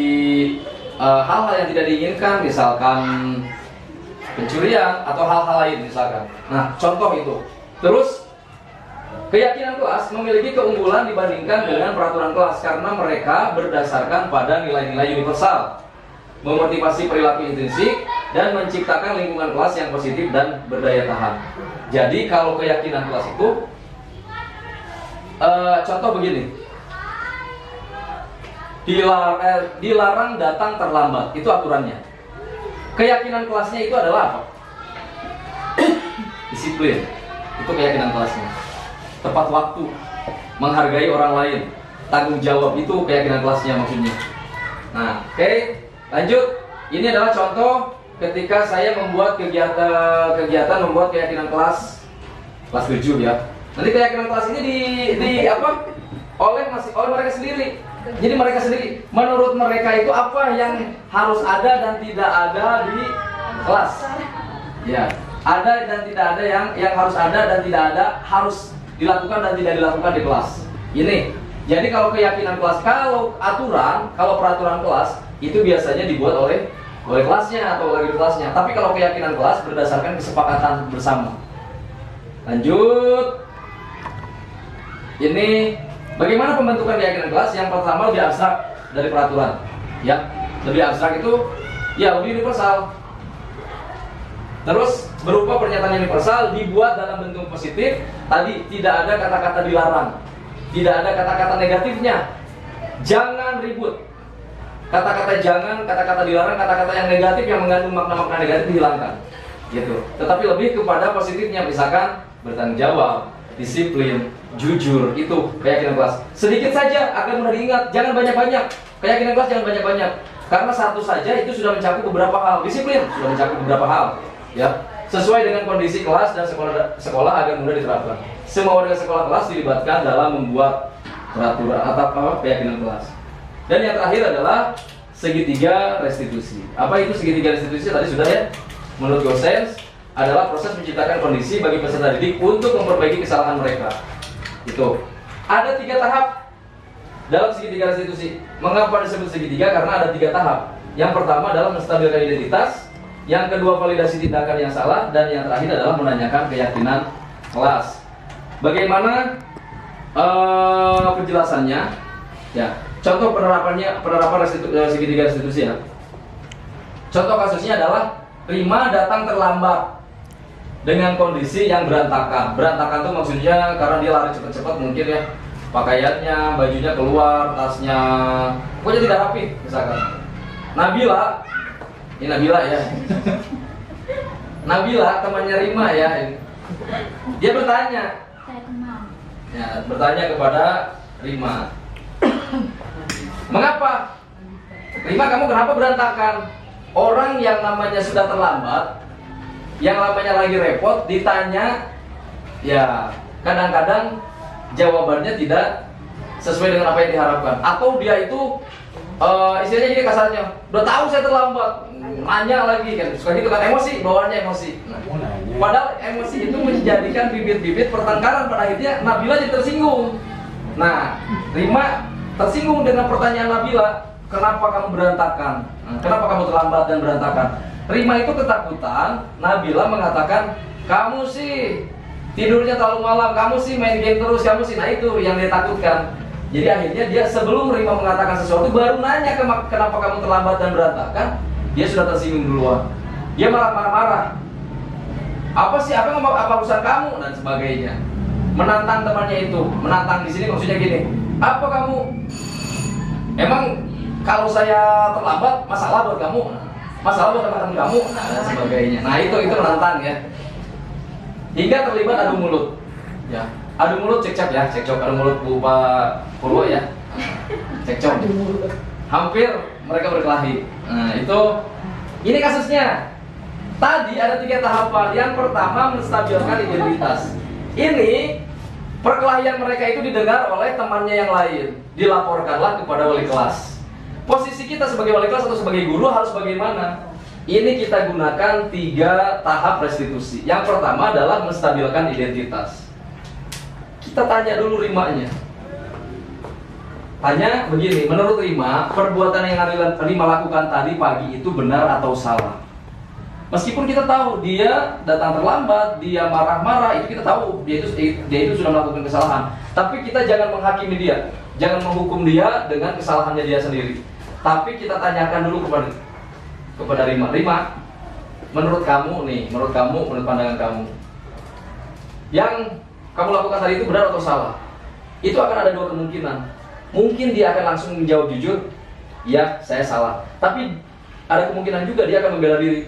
hal-hal yang tidak diinginkan, misalkan pencurian atau hal-hal lain misalkan. Nah contoh itu. Terus keyakinan kelas memiliki keunggulan dibandingkan dengan peraturan kelas karena mereka berdasarkan pada nilai-nilai universal, memotivasi perilaku intrinsik, dan menciptakan lingkungan kelas yang positif dan berdaya tahan. Jadi kalau keyakinan kelas itu, contoh begini, dilarang datang terlambat, itu aturannya. Keyakinan kelasnya itu adalah apa? Disiplin, itu keyakinan kelasnya. Tepat waktu, menghargai orang lain, tanggung jawab, itu keyakinan kelasnya maksudnya. Nah, oke, lanjut. Ini adalah contoh ketika saya membuat kegiatan membuat keyakinan kelas 7 ya. Nanti keyakinan kelas ini oleh mereka sendiri. Jadi mereka sendiri, menurut mereka itu apa yang harus ada dan tidak ada di kelas. Ya, ada dan tidak ada yang harus ada dan tidak ada, harus dilakukan dan tidak dilakukan di kelas. Ini. Jadi kalau keyakinan kelas, kalau peraturan kelas itu biasanya dibuat oleh kelasnya atau lagi kelasnya. Tapi kalau keyakinan kelas berdasarkan kesepakatan bersama. Lanjut. Ini bagaimana pembentukan keyakinan kelas? Yang pertama lebih abstrak dari peraturan. Ya, lebih abstrak itu ya lebih universal. Terus berupa pernyataan universal dibuat dalam bentuk positif. Tadi tidak ada kata-kata dilarang, tidak ada kata-kata negatifnya. Jangan ribut. Kata-kata jangan, kata-kata dilarang, kata-kata yang negatif yang mengandung makna-makna negatif dihilangkan. Gitu. Tetapi lebih kepada positifnya, misalkan bertanggung jawab, disiplin, jujur, itu keyakinan kelas. Sedikit saja agar mudah diingat, jangan banyak-banyak. Keyakinan kelas jangan banyak-banyak. Karena satu saja itu sudah mencakup beberapa hal. Disiplin sudah mencakup beberapa hal, ya. Sesuai dengan kondisi kelas dan sekolah agar mudah diterapkan. Semua warga sekolah kelas dilibatkan dalam membuat peraturan atau apa keyakinan kelas. Dan yang terakhir adalah segitiga restitusi. Apa itu segitiga restitusi? Tadi sudah ya. Menurut Gosens adalah proses menciptakan kondisi bagi peserta didik untuk memperbaiki kesalahan mereka. Itu. Ada 3 tahap dalam segitiga restitusi. Mengapa disebut segitiga? Karena ada 3 tahap. Yang pertama adalah menstabilkan identitas, yang kedua validasi tindakan yang salah, dan yang terakhir adalah menanyakan keyakinan kelas. Bagaimana penjelasannya? Ya, contoh penerapan segitiga restitusi ya. Contoh kasusnya adalah Rima datang terlambat dengan kondisi yang berantakan. Berantakan itu maksudnya karena dia lari cepat-cepat mungkin ya. Pakaiannya, bajunya keluar, tasnya pokoknya tidak rapi misalkan. Nabila, ini Nabila ya. Nabila temannya Rima ya. Dia bertanya. Saya kenal. Ya, bertanya kepada Rima. Mengapa? Rima, kamu kenapa berantakan? Orang yang namanya sudah terlambat, yang namanya lagi repot, ditanya, ya kadang-kadang jawabannya tidak sesuai dengan apa yang diharapkan. Atau dia itu, istilahnya gini kasarnya, udah tahu saya terlambat, nanya lagi kan, suka gitu kan, emosi, bawaannya emosi. Nah, padahal emosi itu menjadikan bibit-bibit pertengkaran, pada akhirnya Nabila jadi tersinggung. Nah, Rima tersinggung dengan pertanyaan Nabila. Kenapa kamu berantakan? Kenapa kamu terlambat dan berantakan? Rima itu ketakutan. Nabila mengatakan, kamu sih tidurnya terlalu malam, kamu sih main game terus, kamu sih. Nah itu yang dia takutkan. Jadi akhirnya dia sebelum Rima mengatakan sesuatu baru nanya kenapa kamu terlambat dan berantakan. Dia sudah tersinggung duluan. Dia malah marah-marah. Apa sih? Apa urusan kamu dan sebagainya. Menantang temannya itu. Menantang di sini maksudnya gini. Apa kamu? Emang kalau saya terlambat, masalah buat kamu, masalah buat teman-teman kamu, dan sebagainya. Nah itu menantang ya. Hingga terlibat adu mulut, ya. Adu mulut cekcok ya, cekcok adu mulut Pak Purwo ya. Cekcok. Hampir mereka berkelahi. Nah ini kasusnya. Tadi ada 3 tahapan. Yang pertama menstabilkan identitas. Ini perkelahian mereka itu didengar oleh temannya yang lain. Dilaporkanlah kepada wali kelas. Posisi kita sebagai wali kelas atau sebagai guru harus bagaimana? Ini kita gunakan 3 tahap restitusi. Yang pertama adalah menstabilkan identitas. Kita tanya dulu Rimanya. Tanya begini, menurut Rima, perbuatan yang Rima lakukan tadi pagi itu benar atau salah? Meskipun kita tahu dia datang terlambat, dia marah-marah, itu kita tahu dia itu sudah melakukan kesalahan. Tapi kita jangan menghakimi dia, jangan menghukum dia dengan kesalahannya dia sendiri. Tapi kita tanyakan dulu kepada Rima. Rima, menurut kamu nih, menurut pandangan kamu, yang kamu lakukan tadi itu benar atau salah? Itu akan ada 2 kemungkinan. Mungkin dia akan langsung menjawab jujur, ya saya salah. Tapi ada kemungkinan juga dia akan membela diri.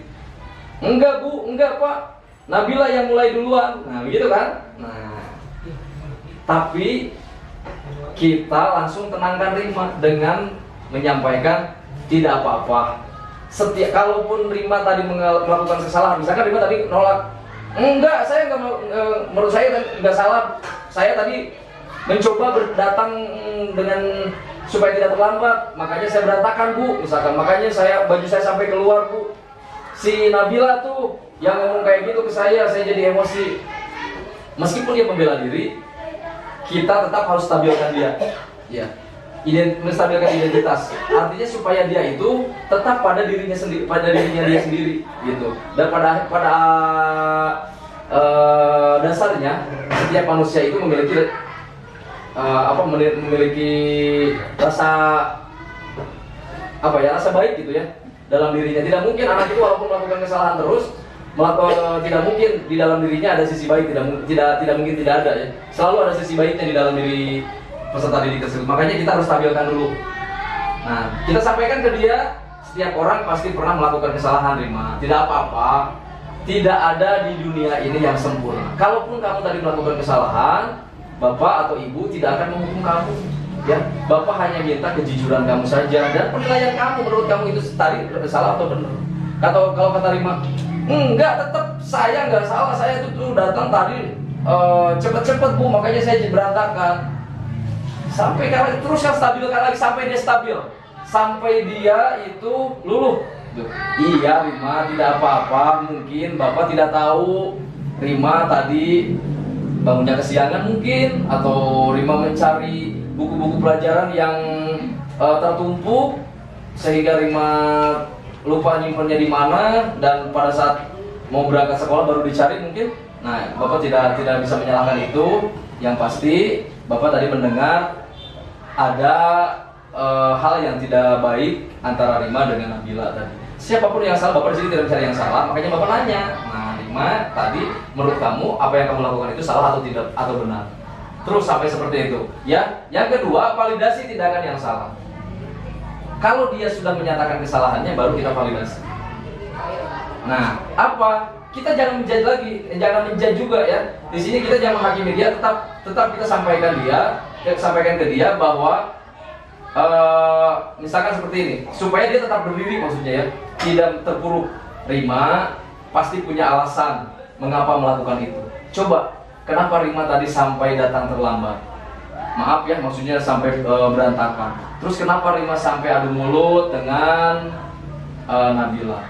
Enggak Bu, enggak Pak, Nabila yang mulai duluan. Nah begitu kan? Nah, tapi kita langsung tenangkan Rima dengan menyampaikan tidak apa-apa. Kalaupun Rima tadi melakukan kesalahan, misalkan Rima tadi nolak, enggak, saya enggak, menurut saya enggak salah. Saya tadi mencoba datang dengan supaya tidak terlambat, makanya saya berantakan Bu, misalkan, makanya baju saya sampai keluar Bu. Si Nabila tuh yang ngomong kayak gitu ke saya jadi emosi. Meskipun dia membela diri, kita tetap harus stabilkan dia. Ya. Menstabilkan identitas. Artinya supaya dia itu tetap pada dirinya dia sendiri gitu. Dan pada dasarnya setiap manusia itu memiliki rasa baik gitu ya dalam dirinya. Tidak mungkin anak itu walaupun melakukan kesalahan terus tidak mungkin di dalam dirinya ada sisi baik, tidak mungkin tidak ada ya. Selalu ada sisi baiknya di dalam diri peserta didik tersebut. Makanya kita harus stabilkan dulu. Nah, kita sampaikan ke dia, setiap orang pasti pernah melakukan kesalahan, Rima. Tidak apa-apa. Tidak ada di dunia ini yang sempurna. Kalaupun kamu tadi melakukan kesalahan, Bapak atau Ibu tidak akan menghukum kamu. Ya, Bapak hanya minta kejujuran kamu saja dan penilaian kamu, menurut kamu itu tadi salah atau benar. Kalau kata Rima, enggak, tetap saya enggak salah. Saya tuh datang tadi cepet-cepet Bu, makanya saya berantakan. Sampai teruskan stabilkan lagi sampai dia stabil, sampai dia itu luluh. Iya Rima, tidak apa-apa, mungkin Bapak tidak tahu Rima tadi bangunnya kesiangan mungkin, atau Rima mencari buku-buku pelajaran yang tertumpuk sehingga Rima lupa nyimpennya di mana, dan pada saat mau berangkat sekolah baru dicari mungkin. Nah, Bapak tidak bisa menyalahkan itu. Yang pasti Bapak tadi mendengar ada hal yang tidak baik antara Rima dengan Nabila tadi. Siapapun yang salah, Bapak di sini tidak mencari yang salah, makanya Bapak nanya. Nah, Rima tadi menurut kamu apa yang kamu lakukan itu salah atau tidak atau benar? Terus sampai seperti itu. Ya, yang kedua, validasi tindakan yang salah. Kalau dia sudah menyatakan kesalahannya, baru kita validasi. Nah, apa? Kita jangan menjudge lagi, jangan menjudge juga ya. Di sini kita jangan menghakimi dia, tetap kita sampaikan ke dia bahwa misalkan seperti ini, supaya dia tetap berdiri maksudnya ya, tidak terpuruk. Rima pasti punya alasan mengapa melakukan itu. Coba, kenapa Rima tadi sampai datang terlambat? Maaf ya, maksudnya sampai berantakan. Terus kenapa Rima sampai adu mulut dengan Nabila?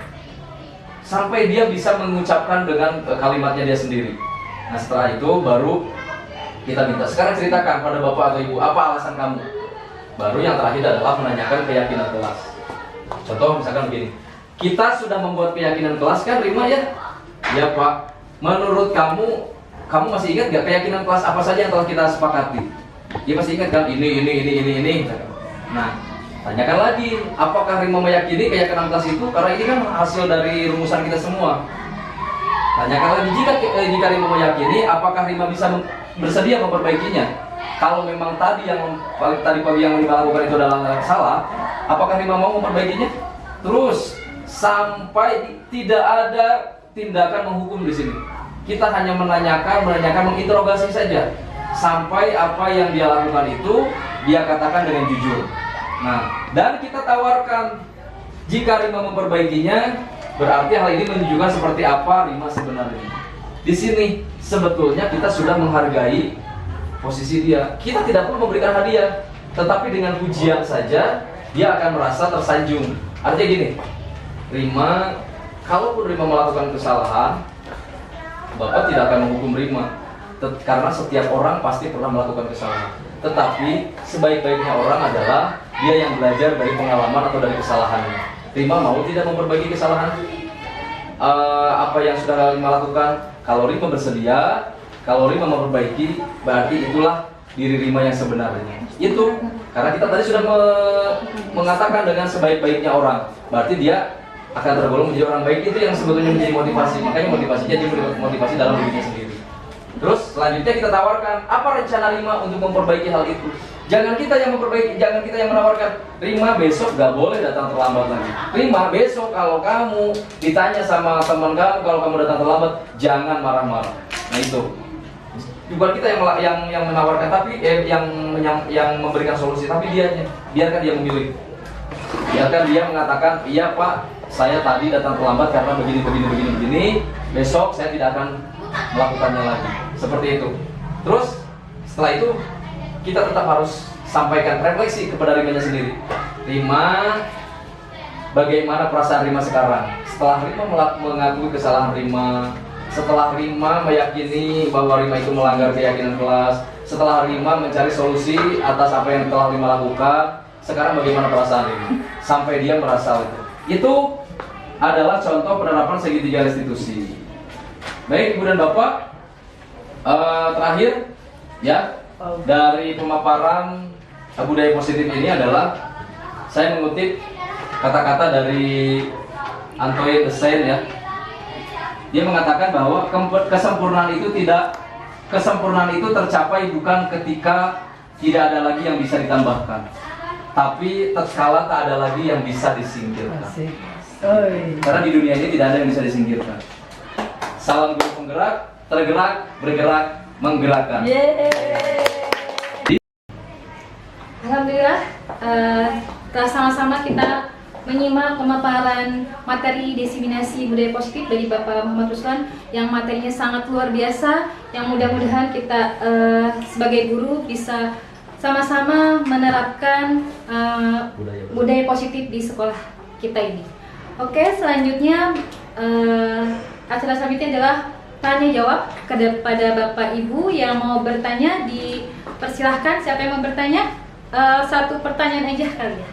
Sampai dia bisa mengucapkan dengan kalimatnya dia sendiri. Nah, setelah itu baru kita minta, sekarang ceritakan pada Bapak atau Ibu, apa alasan kamu? Baru yang terakhir adalah menanyakan keyakinan kelas. Contoh misalkan begini, kita sudah membuat keyakinan kelas kan Rima ya? Ya Pak, menurut kamu masih ingat gak keyakinan kelas apa saja yang telah kita sepakati? Dia masih ingat kan? Ini. Nah, tanyakan lagi, apakah Rima meyakini keyakinan kelas itu? Karena ini kan hasil dari rumusan kita semua. Tanyakan lagi, jika Rima meyakini, apakah Rima bisa bersedia memperbaikinya? Kalau memang tadi pagi yang Rima lakukan itu adalah salah, apakah Rima mau memperbaikinya? Terus sampai tidak ada tindakan menghukum di sini. Kita hanya menanyakan, menginterogasi saja sampai apa yang dia lakukan itu dia katakan dengan jujur. Nah, dan kita tawarkan jika Rima memperbaikinya, berarti hal ini menunjukkan seperti apa Rima sebenarnya. Di sini sebetulnya kita sudah menghargai posisi dia. Kita tidak perlu memberikan hadiah, tetapi dengan pujian saja dia akan merasa tersanjung. Artinya gini, Rima, kalaupun Rima melakukan kesalahan, Bapak tidak akan menghukum Rima, karena setiap orang pasti pernah melakukan kesalahan. Tetapi sebaik-baiknya orang adalah dia yang belajar dari pengalaman atau dari kesalahannya. Rima mau tidak memperbaiki kesalahan apa yang sudah Rima lakukan? Kalau Rima bersedia, kalau Rima memperbaiki, berarti itulah diri Rima yang sebenarnya. Itu karena kita tadi sudah mengatakan dengan sebaik-baiknya orang, berarti dia akan tergolong menjadi orang baik. Itu yang sebetulnya menjadi motivasi. Makanya motivasinya dia motivasi dalam dirinya sendiri. Terus selanjutnya kita tawarkan, apa rencana Rima untuk memperbaiki hal itu? Jangan kita yang memperbaiki, jangan kita yang menawarkan. Rima besok gak boleh datang terlambat lagi. Rima besok kalau kamu ditanya sama teman kamu kalau kamu datang terlambat, jangan marah-marah. Nah itu bukan kita yang menawarkan, tapi yang memberikan solusi, tapi dianya. Biarkan dia memilih. Biarkan dia mengatakan, iya Pak, saya tadi datang terlambat karena begini. Besok saya tidak akan melakukannya lagi. Seperti itu. Terus setelah itu kita tetap harus sampaikan refleksi kepada Rimanya sendiri. Rima, bagaimana perasaan Rima sekarang? Setelah Rima mengakui kesalahan Rima, setelah Rima meyakini bahwa Rima itu melanggar keyakinan kelas, setelah Rima mencari solusi atas apa yang telah Rima lakukan, sekarang bagaimana perasaan Rima? Sampai dia merasa itu adalah contoh penerapan segitiga restitusi. Baik Ibu dan Bapak, terakhir ya, dari pemaparan budaya positif ini adalah saya mengutip kata-kata dari Antoine de Saint ya. Dia mengatakan bahwa kesempurnaan itu tercapai bukan ketika tidak ada lagi yang bisa ditambahkan, tapi tatkala tak ada lagi yang bisa disingkirkan. Karena di dunia ini tidak ada yang bisa disingkirkan. Salam guru penggerak, tergerak, bergerak, menggerakkan. Alhamdulillah, telah sama-sama kita menyimak pemaparan materi diseminasi budaya positif dari Bapak Muhammad Ruslan yang materinya sangat luar biasa, yang mudah-mudahan kita sebagai guru bisa sama-sama menerapkan budaya positif di sekolah kita ini. Oke, selanjutnya acara selanjutnya adalah tanya jawab kepada Bapak Ibu yang mau bertanya. Dipersilahkan, siapa yang mau bertanya? Satu pertanyaan aja kali ya.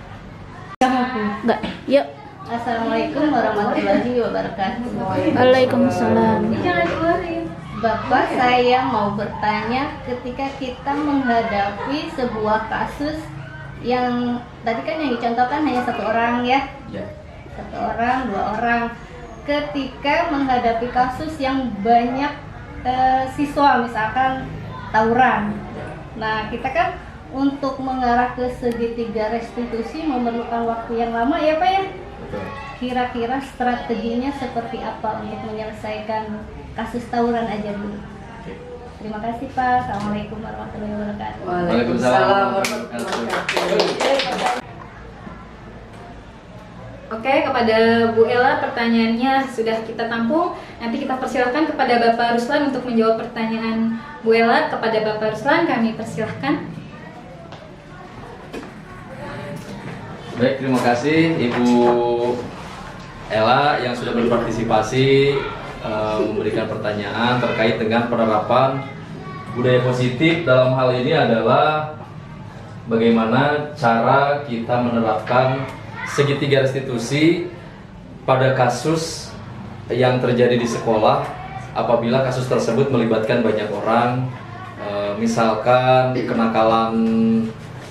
Enggak. Yuk. Assalamualaikum warahmatullahi wabarakatuh. Waalaikumsalam. Jangan keluarin. Bapak, saya mau bertanya, ketika kita menghadapi sebuah kasus yang tadi kan yang dicontohkan hanya satu orang ya, Ya. satu orang, dua orang. Ketika menghadapi kasus yang banyak siswa misalkan tawuran, nah kita kan untuk mengarah ke segitiga restitusi memerlukan waktu yang lama ya Pak ya. Betul. Kira-kira strateginya seperti apa untuk menyelesaikan kasus tawuran aja dulu? Oke. Terima kasih Pak. Assalamualaikum warahmatullahi wabarakatuh. Waalaikumsalam warahmatullahi wabarakatuh. Oke, kepada Bu Ella pertanyaannya sudah kita tampung. Nanti kita persilahkan kepada Bapak Ruslan untuk menjawab pertanyaan Bu Ella. Kepada Bapak Ruslan kami persilahkan. Baik, terima kasih Ibu Ella yang sudah berpartisipasi memberikan pertanyaan terkait dengan penerapan budaya positif. Dalam hal ini adalah bagaimana cara kita menerapkan segitiga restitusi pada kasus yang terjadi di sekolah apabila kasus tersebut melibatkan banyak orang, misalkan kenakalan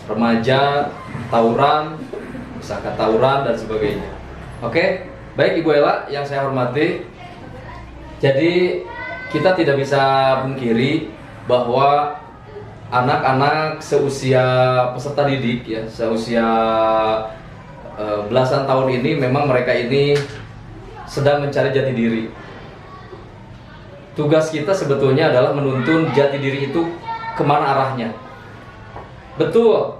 remaja, tawuran, misalkan tawuran dan sebagainya. Oke, baik Ibu Ella yang saya hormati. Jadi kita tidak bisa pungkiri bahwa anak-anak seusia peserta didik ya, seusia belasan tahun ini memang mereka ini sedang mencari jati diri. Tugas kita sebetulnya adalah menuntun jati diri itu kemana arahnya. Betul,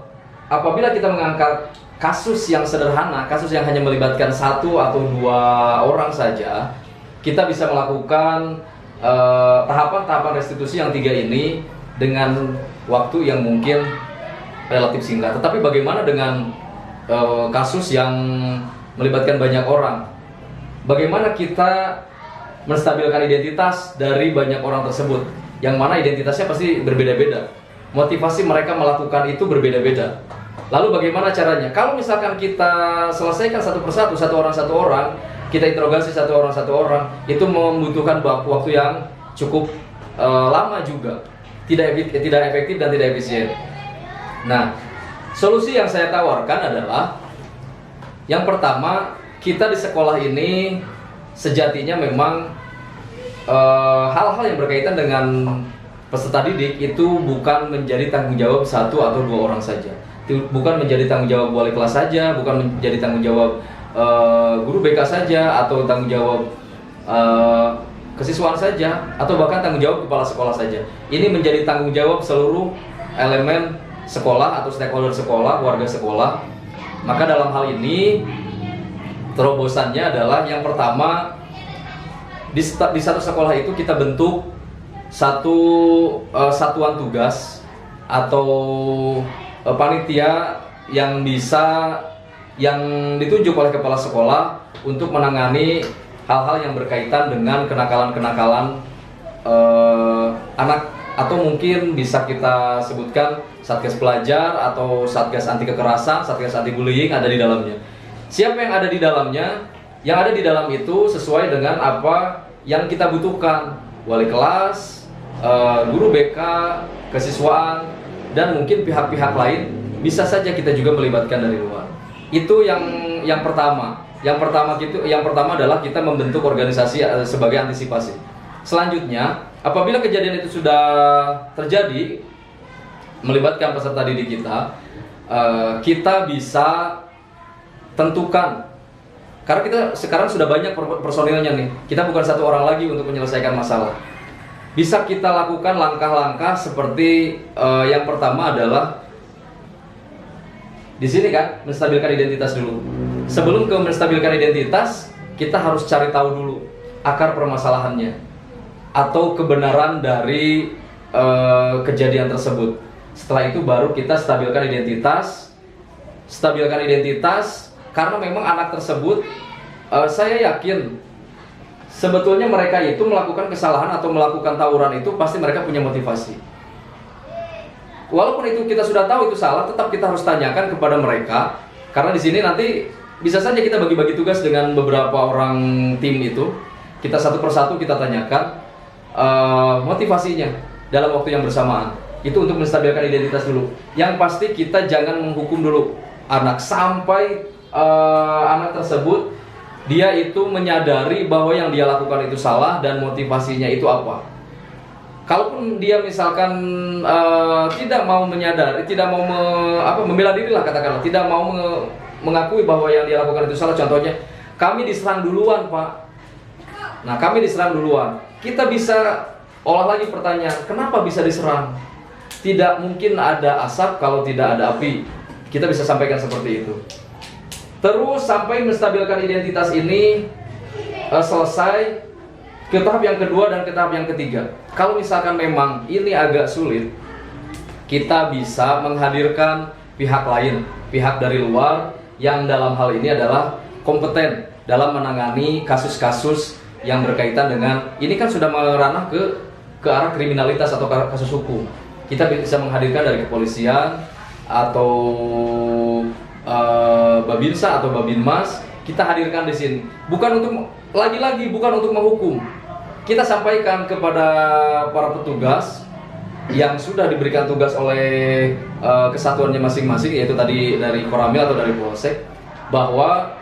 apabila kita mengangkat kasus yang sederhana, kasus yang hanya melibatkan satu atau dua orang saja, kita bisa melakukan tahapan-tahapan restitusi yang tiga ini dengan waktu yang mungkin relatif singkat. Tetapi bagaimana dengan kasus yang melibatkan banyak orang? Bagaimana kita menstabilkan identitas dari banyak orang tersebut? Yang mana identitasnya pasti berbeda-beda. Motivasi mereka melakukan itu berbeda-beda. Lalu bagaimana caranya? Kalau misalkan kita selesaikan satu persatu, satu orang, kita interogasi satu orang, itu membutuhkan waktu yang cukup lama juga. Tidak efektif dan tidak efisien. Nah, solusi yang saya tawarkan adalah yang pertama, kita di sekolah ini sejatinya memang hal-hal yang berkaitan dengan peserta didik itu bukan menjadi tanggung jawab satu atau dua orang saja. Bukan menjadi tanggung jawab wali kelas saja, bukan menjadi tanggung jawab guru BK saja, atau tanggung jawab kesiswaan saja, atau bahkan tanggung jawab kepala sekolah saja. Ini menjadi tanggung jawab seluruh elemen sekolah atau stakeholder sekolah, warga sekolah. Maka dalam hal ini terobosannya adalah yang pertama, di satu sekolah itu kita bentuk satu satuan tugas atau panitia yang ditunjuk oleh kepala sekolah untuk menangani hal-hal yang berkaitan dengan kenakalan-kenakalan anak, atau mungkin bisa kita sebutkan Satgas Pelajar atau Satgas Anti Kekerasan, Satgas Anti Bullying ada di dalamnya. Siapa yang ada di dalamnya? Yang ada di dalam itu sesuai dengan apa yang kita butuhkan. Wali kelas, guru BK, kesiswaan, dan mungkin pihak-pihak lain bisa saja kita juga melibatkan dari luar. Itu yang pertama. Yang pertama adalah kita membentuk organisasi sebagai antisipasi. Selanjutnya, apabila kejadian itu sudah terjadi melibatkan peserta didik kita, kita bisa tentukan, karena kita sekarang sudah banyak personilnya nih, kita bukan satu orang lagi untuk menyelesaikan masalah. Bisa kita lakukan langkah-langkah seperti yang pertama adalah di sini kan, menstabilkan identitas dulu. Sebelum ke menstabilkan identitas, kita harus cari tahu dulu akar permasalahannya atau kebenaran dari kejadian tersebut. Setelah itu baru kita stabilkan identitas. Karena memang anak tersebut, saya yakin sebetulnya mereka itu melakukan kesalahan atau melakukan tawuran itu pasti mereka punya motivasi. Walaupun itu kita sudah tahu itu salah, tetap kita harus tanyakan kepada mereka. Karena di sini nanti bisa saja kita bagi-bagi tugas dengan beberapa orang tim itu. Kita satu persatu kita tanyakan motivasinya dalam waktu yang bersamaan. Itu untuk menstabilkan identitas dulu. Yang pasti kita jangan menghukum dulu anak sampai anak tersebut dia itu menyadari bahwa yang dia lakukan itu salah dan motivasinya itu apa. Kalaupun dia misalkan tidak mau menyadari, tidak mau membela diri lah katakanlah, tidak mau mengakui bahwa yang dia lakukan itu salah. Contohnya, kami diserang duluan Pak. Nah, kami diserang duluan. Kita bisa olah lagi pertanyaan, kenapa bisa diserang? Tidak mungkin ada asap kalau tidak ada api. Kita bisa sampaikan seperti itu. Terus sampai menstabilkan identitas ini selesai, ke tahap yang kedua dan ke tahap yang ketiga. Kalau misalkan memang ini agak sulit, kita bisa menghadirkan pihak lain, pihak dari luar yang dalam hal ini adalah kompeten dalam menangani kasus-kasus yang berkaitan dengan ini kan sudah meranah ke arah kriminalitas atau kasus hukum. Kita bisa menghadirkan dari kepolisian atau Babinsa atau Babinmas, kita hadirkan di sini. Bukan untuk lagi-lagi bukan untuk menghukum. Kita sampaikan kepada para petugas yang sudah diberikan tugas oleh kesatuannya masing-masing, yaitu tadi dari Koramil atau dari Polsek, bahwa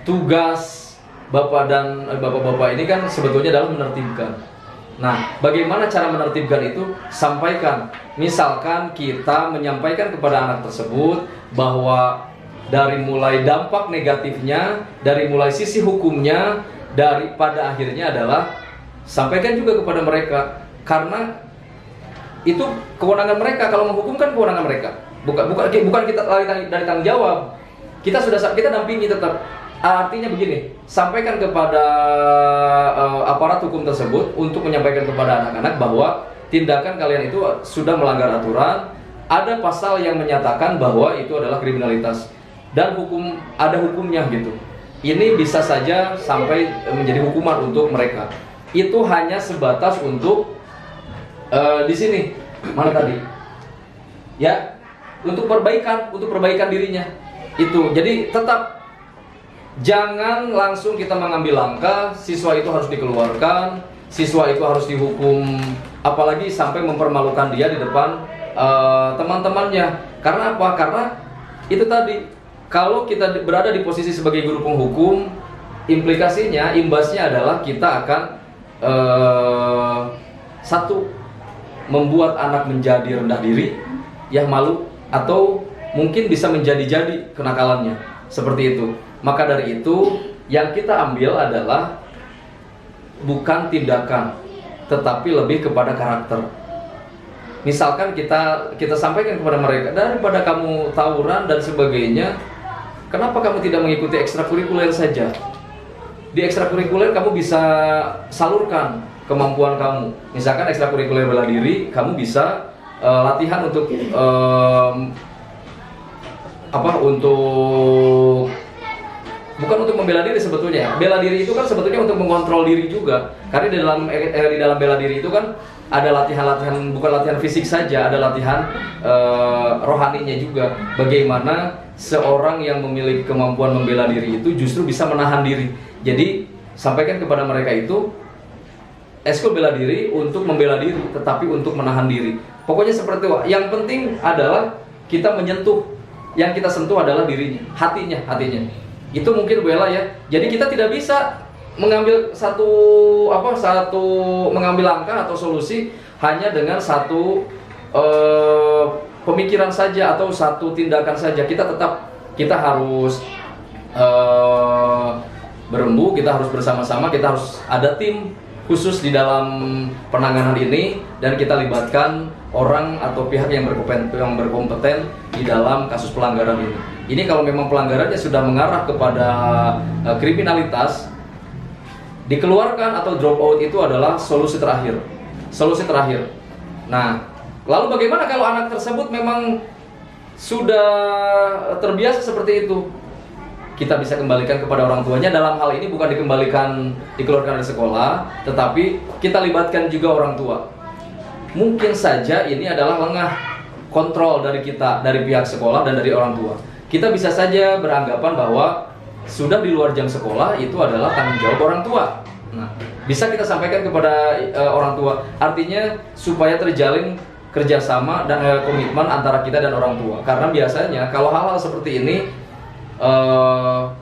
tugas bapak dan bapak-bapak ini kan sebetulnya adalah menertibkan. Nah, bagaimana cara menertibkan itu? Sampaikan. Misalkan kita menyampaikan kepada anak tersebut bahwa dari mulai dampak negatifnya, dari mulai sisi hukumnya, pada akhirnya adalah sampaikan juga kepada mereka, karena itu kewenangan mereka. Kalau menghukum kan kewenangan mereka, bukan kita lari dari tanggung jawab. Kita dampingi tetap. Artinya begini, sampaikan kepada aparat hukum tersebut untuk menyampaikan kepada anak-anak bahwa tindakan kalian itu sudah melanggar aturan. Ada pasal yang menyatakan bahwa itu adalah kriminalitas dan ada hukumnya gitu. Ini bisa saja sampai menjadi hukuman untuk mereka. Itu hanya sebatas untuk di sini mana tadi ya, untuk perbaikan dirinya itu. Jadi tetap jangan langsung kita mengambil langkah siswa itu harus dikeluarkan, siswa itu harus dihukum, apalagi sampai mempermalukan dia di depan teman-temannya. Karena apa? Karena itu tadi, kalau kita berada di posisi sebagai guru penghukum, implikasinya, imbasnya adalah kita akan satu, membuat anak menjadi rendah diri, ya malu, atau mungkin bisa menjadi-jadi kenakalannya, seperti itu. Maka dari itu, yang kita ambil adalah bukan tindakan, tetapi lebih kepada karakter. Misalkan kita sampaikan kepada mereka, daripada kamu tawuran dan sebagainya, kenapa kamu tidak mengikuti ekstrakurikuler saja? Di ekstrakurikuler kamu bisa salurkan kemampuan kamu. Misalkan ekstrakurikuler bela diri, kamu bisa latihan untuk bukan untuk membela diri sebetulnya. Bela diri itu kan sebetulnya untuk mengontrol diri juga. Karena di dalam bela diri itu kan ada latihan-latihan, bukan latihan fisik saja, ada latihan rohaninya juga. Bagaimana seorang yang memiliki kemampuan membela diri itu justru bisa menahan diri. Jadi sampaikan kepada mereka itu, eskul bela diri untuk membela diri, tetapi untuk menahan diri. Pokoknya seperti itu. Yang penting adalah kita menyentuh. Yang kita sentuh adalah dirinya, hatinya. Itu mungkin Bella ya. Jadi kita tidak bisa mengambil mengambil langkah atau solusi hanya dengan satu pemikiran saja atau satu tindakan saja. Kita harus berembuk, kita harus bersama-sama, kita harus ada tim khusus di dalam penanganan ini, dan kita libatkan orang atau pihak yang berkompeten di dalam kasus pelanggaran ini. Ini kalau memang pelanggarannya sudah mengarah kepada kriminalitas, dikeluarkan atau drop out itu adalah solusi terakhir. Nah, Lalu bagaimana kalau anak tersebut memang sudah terbiasa seperti itu? Kita bisa kembalikan kepada orang tuanya. Dalam hal ini bukan dikeluarkan dari sekolah, tetapi kita libatkan juga orang tua. Mungkin saja ini adalah lengah kontrol dari kita, dari pihak sekolah dan dari orang tua. Kita bisa saja beranggapan bahwa sudah di luar jam sekolah itu adalah tanggung jawab orang tua. Nah, bisa kita sampaikan kepada orang tua. Artinya supaya terjalin kerjasama dan komitmen antara kita dan orang tua. Karena biasanya kalau hal-hal seperti ini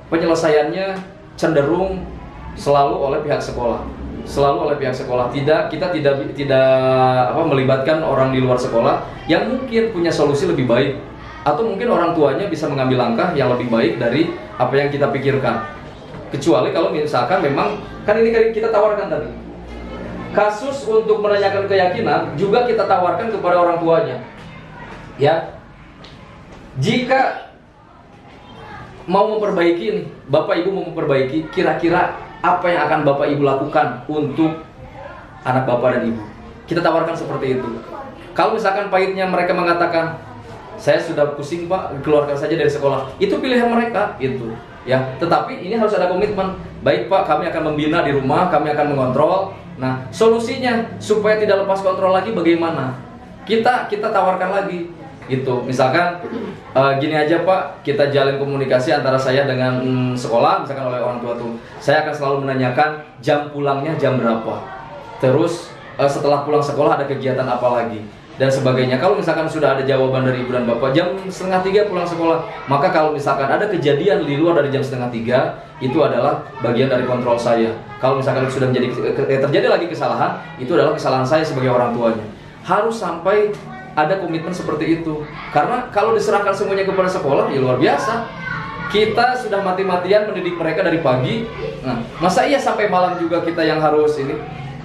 penyelesaiannya cenderung selalu oleh pihak sekolah. Kita tidak melibatkan orang di luar sekolah yang mungkin punya solusi lebih baik, atau mungkin orang tuanya bisa mengambil langkah yang lebih baik dari apa yang kita pikirkan. Kecuali kalau misalkan memang, kan ini kita tawarkan tadi, kasus untuk menanyakan keyakinan juga kita tawarkan kepada orang tuanya. Ya, jika mau memperbaiki nih, Bapak Ibu mau memperbaiki, kira-kira apa yang akan Bapak Ibu lakukan untuk anak Bapak dan Ibu? Kita tawarkan seperti itu. Kalau misalkan pahitnya mereka mengatakan, saya sudah pusing Pak, keluarkan saja dari sekolah, itu pilihan mereka itu. Ya, tetapi ini harus ada komitmen. Baik Pak, kami akan membina di rumah, kami akan mengontrol. Nah, solusinya supaya tidak lepas kontrol lagi bagaimana? Kita tawarkan lagi gitu. Misalkan gini aja Pak, kita jalin komunikasi antara saya dengan sekolah, misalkan oleh orang tua tuh. Saya akan selalu menanyakan jam pulangnya jam berapa. Terus setelah pulang sekolah ada kegiatan apa lagi dan sebagainya. Kalau misalkan sudah ada jawaban dari ibu dan bapak jam 2:30 pulang sekolah, maka kalau misalkan ada kejadian di luar dari jam 2:30, itu adalah bagian dari kontrol saya. Kalau misalkan sudah terjadi lagi kesalahan, itu adalah kesalahan saya sebagai orang tuanya. Harus sampai ada komitmen seperti itu. Karena kalau diserahkan semuanya kepada sekolah, ya luar biasa. Kita sudah mati-matian mendidik mereka dari pagi. Nah, masa iya sampai malam juga kita yang harus ini?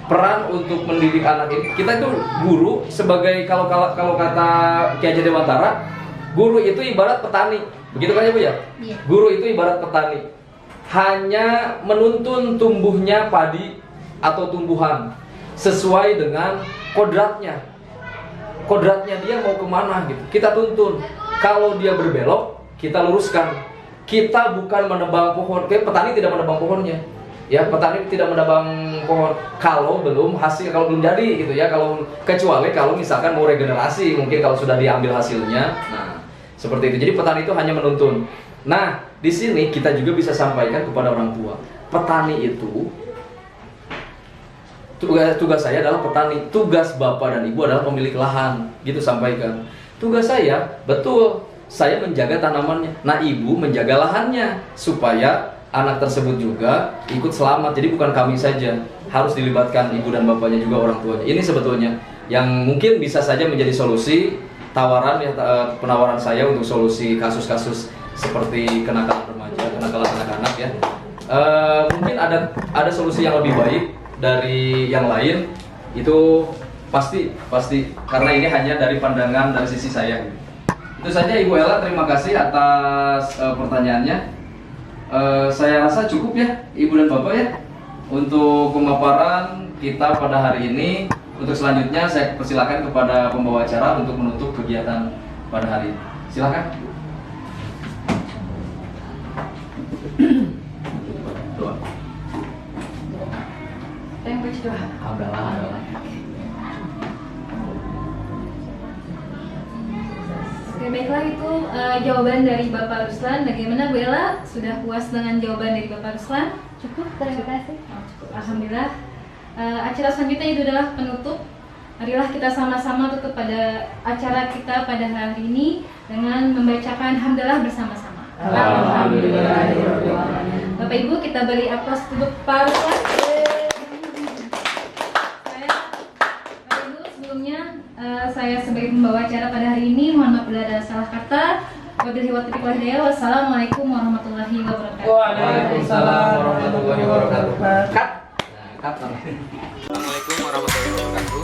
Peran untuk mendidik anak ini, kita itu guru sebagai kalau kata Ki Hajar Dewantara, guru itu ibarat petani, begitu kan ya Bu ya? Iya. Guru itu ibarat petani, hanya menuntun tumbuhnya padi atau tumbuhan sesuai dengan kodratnya dia mau kemana gitu, kita tuntun. Kalau dia berbelok, kita luruskan. Kita bukan menebang pohon, kayak petani tidak menebang pohonnya. Ya, petani tidak menebang pohon kalau belum jadi gitu ya, kecuali kalau misalkan mau regenerasi, mungkin kalau sudah diambil hasilnya. Nah, seperti itu. Jadi petani itu hanya menuntun. Nah, di sini kita juga bisa sampaikan kepada orang tua. Petani itu tugas saya adalah petani, tugas Bapak dan Ibu adalah pemilik lahan. Gitu sampaikan. Tugas saya, betul, saya menjaga tanamannya. Nah, Ibu menjaga lahannya supaya anak tersebut juga ikut selamat. Jadi bukan kami saja, harus dilibatkan ibu dan bapaknya juga, orang tuanya. Ini sebetulnya yang mungkin bisa saja menjadi solusi penawaran saya untuk solusi kasus-kasus seperti kenakalan remaja, kenakalan anak-anak ya. Mungkin ada solusi yang lebih baik dari yang lain, itu pasti karena ini hanya dari pandangan dari sisi saya. Itu saja Ibu Ella, terima kasih atas pertanyaannya. Saya rasa cukup ya Ibu dan Bapak ya untuk pemaparan kita pada hari ini. Untuk selanjutnya saya persilakan kepada pembawa acara untuk menutup kegiatan pada hari ini. Silakan. Doa. Yang baca doa. Alhamdulillah. Oke, baiklah itu jawaban dari Bapak Ruslan. Bagaimana Bu Ella? Sudah puas dengan jawaban dari Bapak Ruslan? Cukup, terima kasih. Oh, cukup. Alhamdulillah. Acara selanjutnya itu adalah penutup. Marilah kita sama-sama tutup pada acara kita pada hari ini dengan membacakan hamdalah bersama-sama. Alhamdulillah. Bapak Ibu, kita beri aplaus untuk Pak Ruslan. Bapak Ibu, sebelumnya saya sebagai pembawa acara pada hari ini mohon maaf bila ada salah kata. Wabillahi taufiq wal hidayah. Wassalamualaikum warahmatullahi wabarakatuh. Waalaikumsalam warahmatullahi wabarakatuh. Assalamualaikum warahmatullahi wabarakatuh.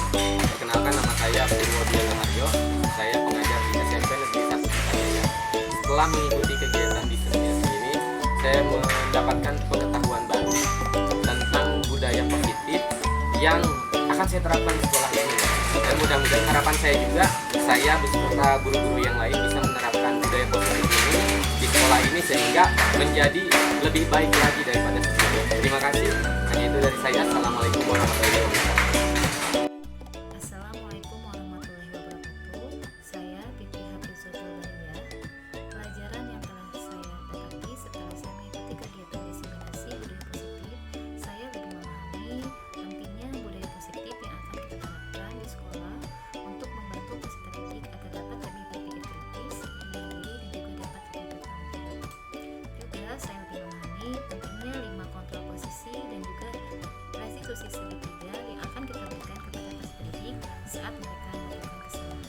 Perkenalkan, nama saya Purwodyo Raharjo. Saya pengajar di SMP Negeri Tasikmalaya. Setelah mengikuti kegiatan di seminar ini, saya mendapatkan pengetahuan baru tentang budaya positif yang akan saya terapkan di sekolah ini. Dan mudah-mudahan harapan saya juga, saya beserta guru-guru yang lain bisa menerapkan budaya positif ini di sekolah ini sehingga menjadi lebih baik lagi daripada sebelumnya. Terima kasih. Hanya itu dari saya. Assalamualaikum warahmatullahi wabarakatuh. Assalamualaikum warahmatullahi wabarakatuh. Saya Titi Hafizatul Dahlia. Pelajaran yang telah saya dapati setelah saya mengikuti kegiatan diseminasi budaya positif, saya lebih memahami pentingnya budaya positif yang akan kita terapkan di sekolah untuk membantu peserta didik agar dapat lebih berpikir kritis, mandiri, dan juga dapat lebih bertanggung jawab. Juga saya lebih memahami pentingnya 5 kontrol posisi dan juga restitusi segitiga yang akan kita berikan kepada peserta didik saat mereka melakukan kesalahan.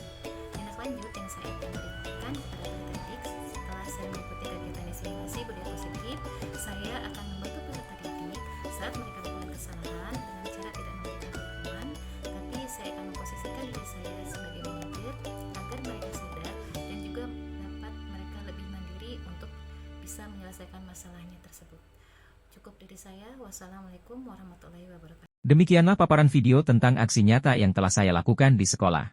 Tindak lanjut yang saya akan berikan kepada peserta didik setelah saya mengikuti kegiatan diseminasi budaya positif, saya akan membantu peserta didik saat mereka melakukan kesalahan dengan cara tidak memberikan hukuman, tapi saya akan memposisikan diri saya sebagai manajer agar mereka sadar dan juga dapat mereka lebih mandiri untuk bisa menyelesaikan masalahnya tersebut. Cukup dari saya. Wassalamualaikum warahmatullahi wabarakatuh. Demikianlah paparan video tentang aksi nyata yang telah saya lakukan di sekolah.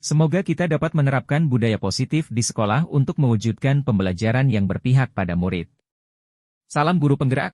Semoga kita dapat menerapkan budaya positif di sekolah untuk mewujudkan pembelajaran yang berpihak pada murid. Salam guru penggerak.